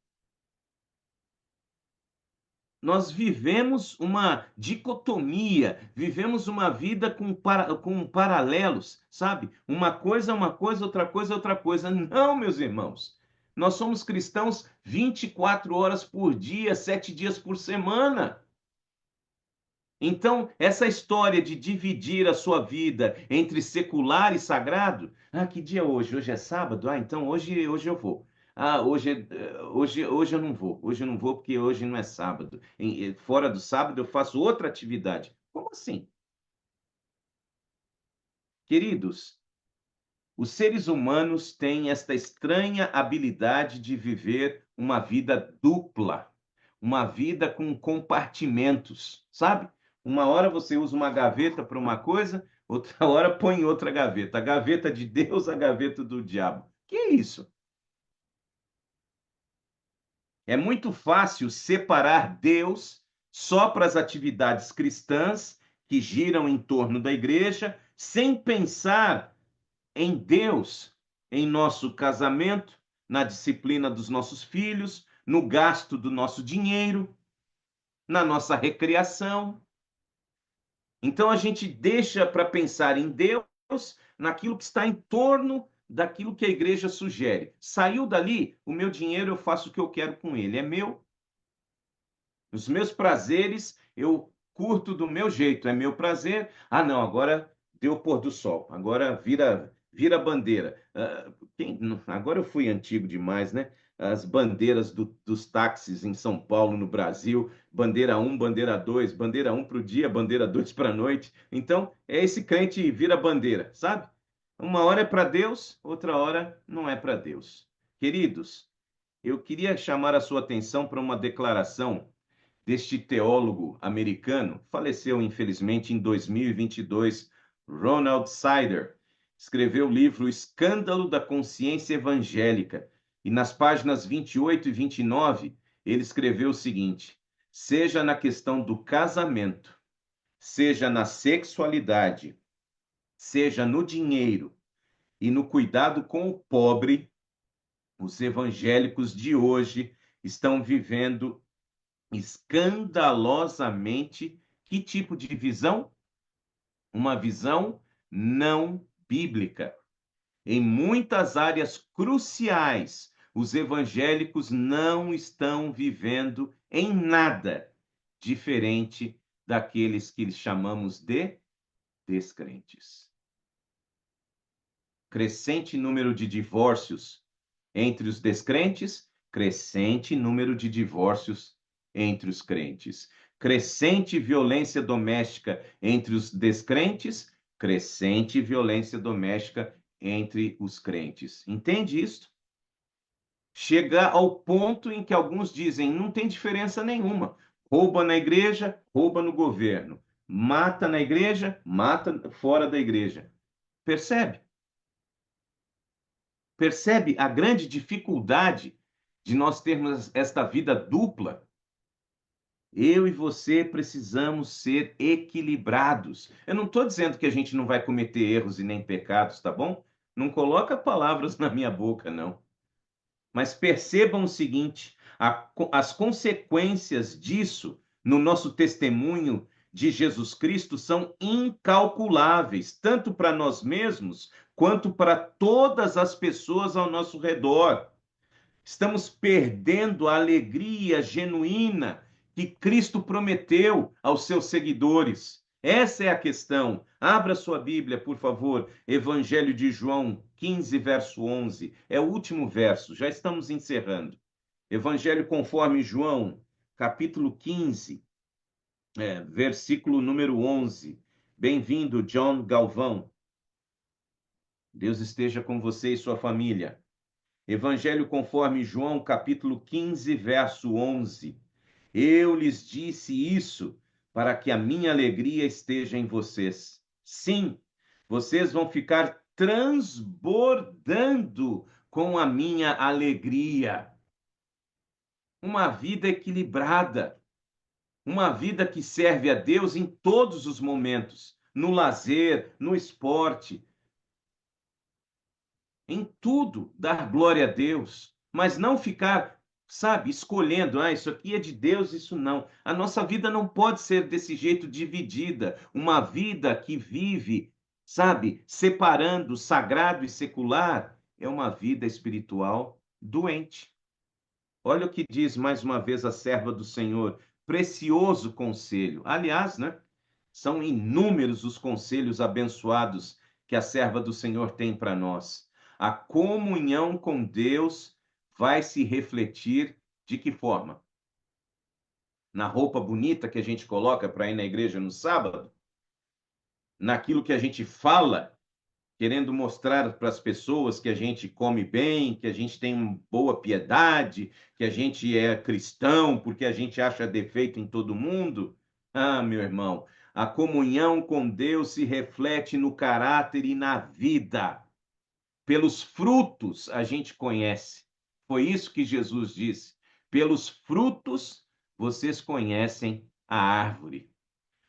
Nós vivemos uma dicotomia, vivemos uma vida com paralelos, sabe? Uma coisa, outra coisa, outra coisa. Não, meus irmãos. Nós somos cristãos 24 horas por dia, 7 dias por semana. Então, essa história de dividir a sua vida entre secular e sagrado, que dia é hoje? Hoje é sábado? Então hoje eu vou. Hoje eu não vou. Hoje eu não vou porque hoje não é sábado. Fora do sábado eu faço outra atividade. Como assim? Queridos, os seres humanos têm esta estranha habilidade de viver uma vida dupla, uma vida com compartimentos, sabe? Uma hora você usa uma gaveta para uma coisa, outra hora põe em outra gaveta. A gaveta de Deus, a gaveta do diabo. Que é isso? É muito fácil separar Deus só para as atividades cristãs que giram em torno da igreja, sem pensar em Deus, em nosso casamento, na disciplina dos nossos filhos, no gasto do nosso dinheiro, na nossa recreação. Então a gente deixa para pensar em Deus naquilo que está em torno daquilo que a igreja sugere. Saiu dali, o meu dinheiro eu faço o que eu quero com ele, é meu. Os meus prazeres eu curto do meu jeito, é meu prazer. Ah, não, agora deu o pôr do sol, agora vira bandeira. Agora eu fui antigo demais, né? As bandeiras dos táxis em São Paulo, no Brasil, bandeira um, bandeira 2, bandeira um para o dia, bandeira 2 para a noite. Então, é esse crente vira bandeira, sabe? Uma hora é para Deus, outra hora não é para Deus. Queridos, eu queria chamar a sua atenção para uma declaração deste teólogo americano, faleceu infelizmente em 2022, Ronald Sider. Escreveu o livro O Escândalo da Consciência Evangélica. E nas páginas 28 e 29, ele escreveu o seguinte: seja na questão do casamento, seja na sexualidade, seja no dinheiro e no cuidado com o pobre, os evangélicos de hoje estão vivendo escandalosamente que tipo de visão? Uma visão não bíblica. Em muitas áreas cruciais, os evangélicos não estão vivendo em nada diferente daqueles que chamamos de descrentes. Crescente número de divórcios entre os descrentes, crescente número de divórcios entre os crentes. Crescente violência doméstica entre os descrentes, crescente violência doméstica entre os crentes. Entende isso? Chega ao ponto em que alguns dizem, não tem diferença nenhuma. Rouba na igreja, rouba no governo. Mata na igreja, mata fora da igreja. Percebe? Percebe a grande dificuldade de nós termos esta vida dupla? Eu e você precisamos ser equilibrados. Eu não estou dizendo que a gente não vai cometer erros e nem pecados, tá bom? Não coloca palavras na minha boca, não. Mas percebam o seguinte: as consequências disso no nosso testemunho de Jesus Cristo são incalculáveis, tanto para nós mesmos quanto para todas as pessoas ao nosso redor. Estamos perdendo a alegria genuína que Cristo prometeu aos seus seguidores. Essa é a questão. Abra sua Bíblia, por favor. Evangelho de João 15, verso 11. É o último verso, já estamos encerrando. Evangelho conforme João, capítulo 15, versículo número 11. Bem-vindo, John Galvão. Deus esteja com você e sua família. Evangelho conforme João, capítulo 15, verso 11. Eu lhes disse isso para que a minha alegria esteja em vocês. Sim, vocês vão ficar transbordando com a minha alegria. Uma vida equilibrada, uma vida que serve a Deus em todos os momentos, no lazer, no esporte, em tudo, dar glória a Deus, mas não ficar, sabe, escolhendo, isso aqui é de Deus, isso não. A nossa vida não pode ser desse jeito dividida, uma vida que vive, sabe, separando o sagrado e secular, é uma vida espiritual doente. Olha o que diz mais uma vez a serva do Senhor, precioso conselho. Aliás, né, são inúmeros os conselhos abençoados que a serva do Senhor tem para nós. A comunhão com Deus vai se refletir de que forma? Na roupa bonita que a gente coloca para ir na igreja no sábado? Naquilo que a gente fala, querendo mostrar para as pessoas que a gente come bem, que a gente tem boa piedade, que a gente é cristão, porque a gente acha defeito em todo mundo? Ah, meu irmão, a comunhão com Deus se reflete no caráter e na vida. Pelos frutos a gente conhece. Foi isso que Jesus disse. Pelos frutos vocês conhecem a árvore.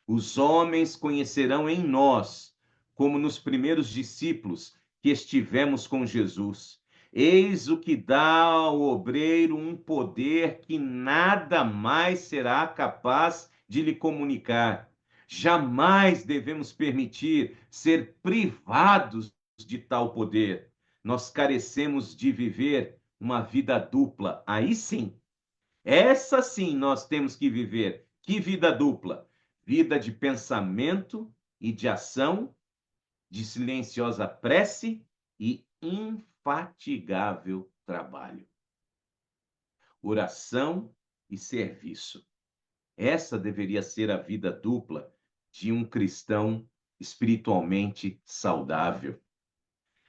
Os homens conhecerão em nós, como nos primeiros discípulos que estivemos com Jesus. Eis o que dá ao obreiro um poder que nada mais será capaz de lhe comunicar. Jamais devemos permitir ser privados de tal poder. Nós carecemos de viver uma vida dupla. Aí sim, essa sim nós temos que viver. Que vida dupla? vida de pensamento e de ação, de silenciosa prece e infatigável trabalho. Oração e serviço. Essa deveria ser a vida dupla de um cristão espiritualmente saudável.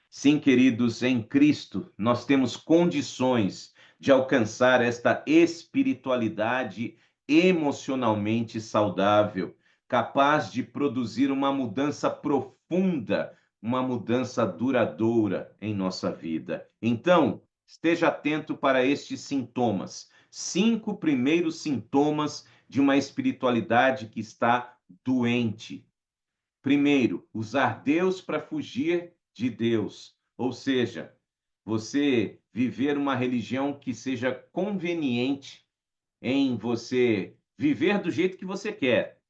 Sim, queridos, em Cristo nós temos condições de alcançar esta espiritualidade emocionalmente saudável, capaz de produzir uma mudança profunda, uma mudança duradoura em nossa vida. Então, esteja atento para estes sintomas. 5 primeiros sintomas de uma espiritualidade que está doente. Primeiro, usar Deus para fugir de Deus, ou seja, você viver uma religião que seja conveniente em você viver do jeito que você quer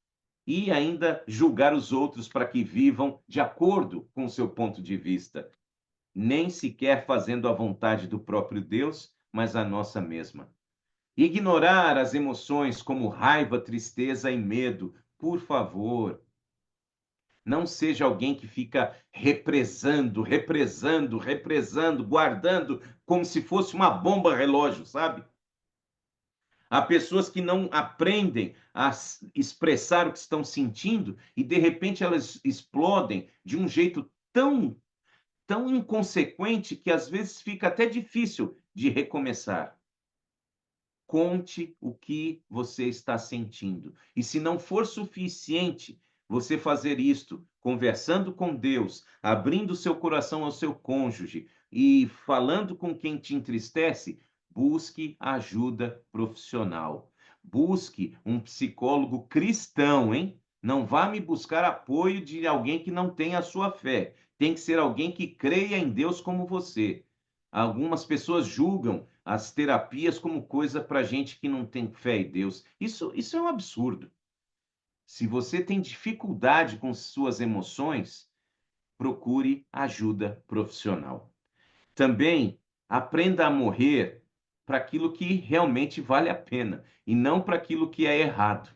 e ainda julgar os outros para que vivam de acordo com o seu ponto de vista, nem sequer fazendo a vontade do próprio Deus, mas a nossa mesma. Ignorar as emoções como raiva, tristeza e medo, por favor. Não seja alguém que fica represando, represando, represando, guardando como se fosse uma bomba relógio, sabe? Há pessoas que não aprendem a expressar o que estão sentindo e de repente elas explodem de um jeito tão inconsequente que às vezes fica até difícil de recomeçar. Conte o que você está sentindo. E se não for suficiente você fazer isto, conversando com Deus, abrindo seu coração ao seu cônjuge e falando com quem te entristece, busque ajuda profissional. Busque um psicólogo cristão, hein? Não vá me buscar apoio de alguém que não tem a sua fé. Tem que ser alguém que creia em Deus como você. Algumas pessoas julgam as terapias como coisa para gente que não tem fé em Deus. Isso é um absurdo. Se você tem dificuldade com suas emoções, procure ajuda profissional. Também aprenda a morrer para aquilo que realmente vale a pena e não para aquilo que é errado.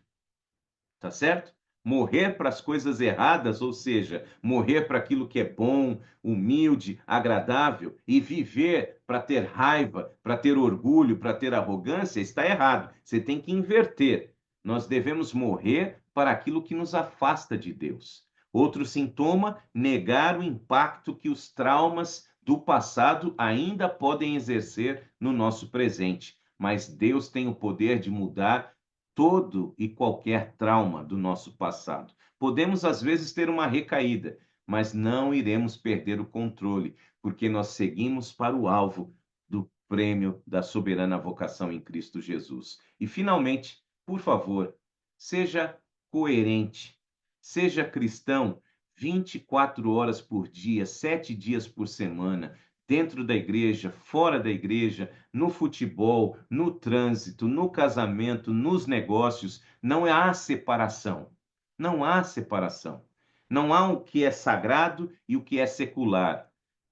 Tá certo? Morrer para as coisas erradas, ou seja, morrer para aquilo que é bom, humilde, agradável e viver para ter raiva, para ter orgulho, para ter arrogância, está errado. Você tem que inverter. Nós devemos morrer para aquilo que nos afasta de Deus. Outro sintoma, negar o impacto que os traumas do passado ainda podem exercer no nosso presente. Mas Deus tem o poder de mudar todo e qualquer trauma do nosso passado. Podemos, às vezes, ter uma recaída, mas não iremos perder o controle, porque nós seguimos para o alvo do prêmio da soberana vocação em Cristo Jesus. E, finalmente, por favor, seja coerente, seja cristão 24 horas por dia, 7 dias por semana, dentro da igreja, fora da igreja, no futebol, no trânsito, no casamento, nos negócios, não há separação. Não há separação. Não há o que é sagrado e o que é secular,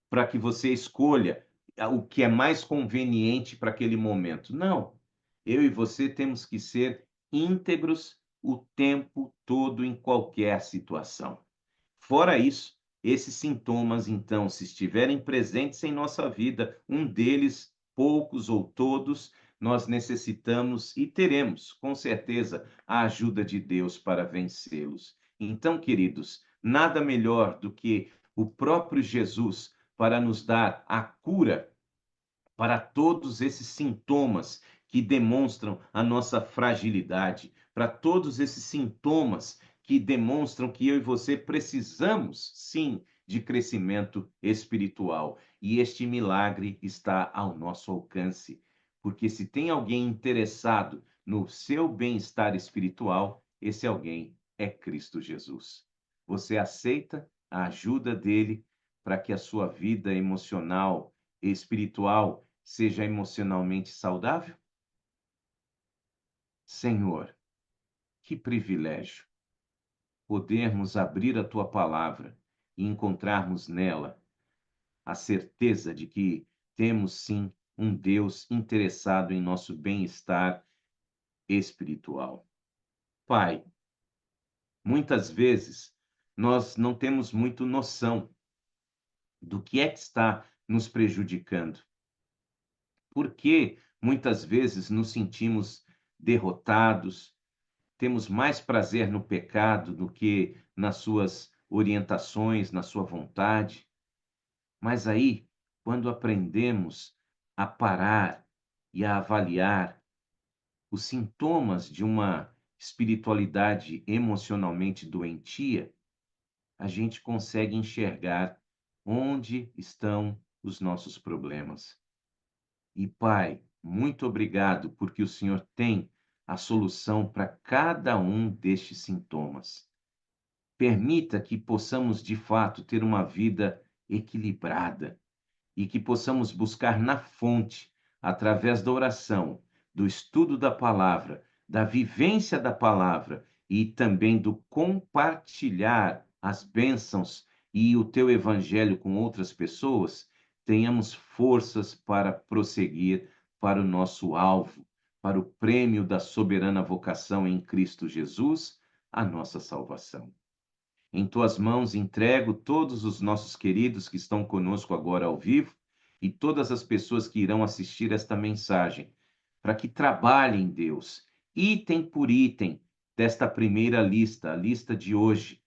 para que você escolha o que é mais conveniente para aquele momento. Não. Eu e você temos que ser íntegros o tempo todo em qualquer situação. Fora isso, esses sintomas, então, se estiverem presentes em nossa vida, um deles, poucos ou todos, nós necessitamos e teremos, com certeza, a ajuda de Deus para vencê-los. Então, queridos, nada melhor do que o próprio Jesus para nos dar a cura para todos esses sintomas que demonstram a nossa fragilidade, para todos esses sintomas que demonstram que eu e você precisamos, sim, de crescimento espiritual. E este milagre está ao nosso alcance, porque se tem alguém interessado no seu bem-estar espiritual, esse alguém é Cristo Jesus. Você aceita a ajuda dele para que a sua vida emocional e espiritual seja emocionalmente saudável? Senhor, que privilégio podermos abrir a tua palavra e encontrarmos nela a certeza de que temos sim um Deus interessado em nosso bem-estar espiritual. Pai, Muitas vezes, nós não temos muito noção do que é que está nos prejudicando. Por que muitas vezes nos sentimos derrotados, temos mais prazer no pecado do que nas suas orientações, na sua vontade. Mas aí, quando aprendemos a parar e a avaliar os sintomas de uma espiritualidade emocionalmente doentia, a gente consegue enxergar onde estão os nossos problemas. E, Pai, muito obrigado, porque o Senhor tem a solução para cada um destes sintomas. Permita que possamos, de fato, ter uma vida equilibrada e que possamos buscar na fonte, através da oração, do estudo da palavra, da vivência da palavra e também do compartilhar as bênçãos e o teu evangelho com outras pessoas, tenhamos forças para prosseguir para o nosso alvo, para o prêmio da soberana vocação em Cristo Jesus, a nossa salvação. Em tuas mãos entrego todos os nossos queridos que estão conosco agora ao vivo e todas as pessoas que irão assistir esta mensagem, para que trabalhem, Deus, item por item desta primeira lista, a lista de hoje,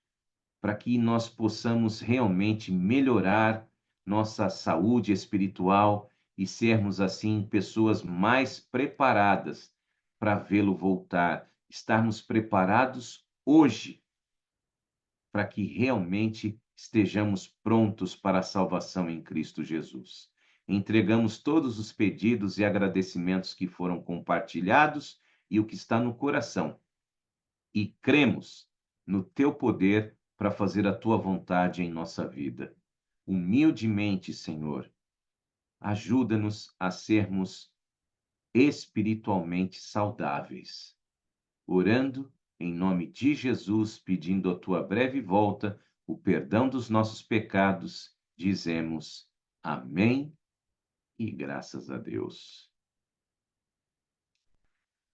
para que nós possamos realmente melhorar nossa saúde espiritual e sermos, assim, pessoas mais preparadas para vê-lo voltar, estarmos preparados hoje para que realmente estejamos prontos para a salvação em Cristo Jesus. Entregamos todos os pedidos e agradecimentos que foram compartilhados e o que está no coração. E cremos no teu poder para fazer a tua vontade em nossa vida. Humildemente, Senhor, ajuda-nos a sermos espiritualmente saudáveis. Orando em nome de Jesus, pedindo a tua breve volta, o perdão dos nossos pecados, dizemos amém e graças a Deus.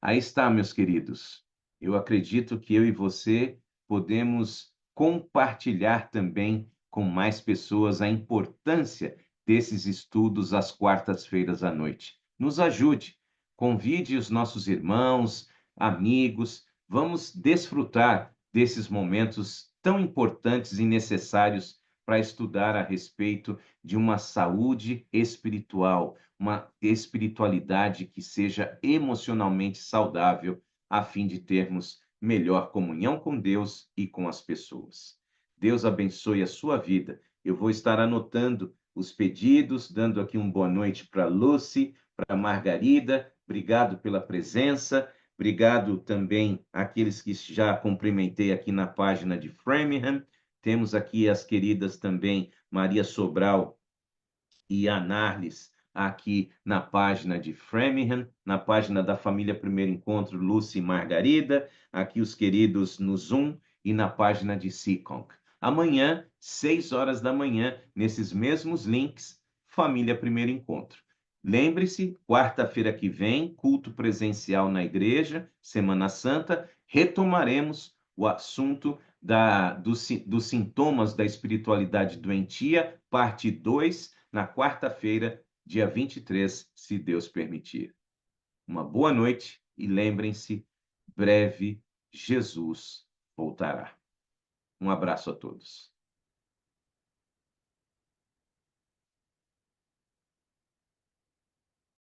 Aí está, meus queridos. Eu acredito que eu e você podemos compartilhar também com mais pessoas a importância desses estudos às quartas-feiras à noite. Nos ajude, convide os nossos irmãos, amigos, vamos desfrutar desses momentos tão importantes e necessários para estudar a respeito de uma saúde espiritual, uma espiritualidade que seja emocionalmente saudável, a fim de termos melhor comunhão com Deus e com as pessoas. Deus abençoe a sua vida. Eu vou estar anotando os pedidos, dando aqui uma boa noite para Lucy, para Margarida. Obrigado pela presença. Obrigado também àqueles que já cumprimentei aqui na página de Framingham. Temos aqui as queridas também Maria Sobral e Anarles aqui na página de Framingham, na página da família Primeiro Encontro, Lucy e Margarida, aqui os queridos no Zoom e na página de Seekonk. Amanhã, 6 horas da manhã, nesses mesmos links, família Primeiro Encontro. Lembre-se, quarta-feira que vem, culto presencial na igreja, Semana Santa, retomaremos o assunto dos sintomas da espiritualidade doentia, parte 2, na quarta-feira, dia 23, se Deus permitir. Uma boa noite e lembrem-se, breve Jesus voltará. Um abraço a todos.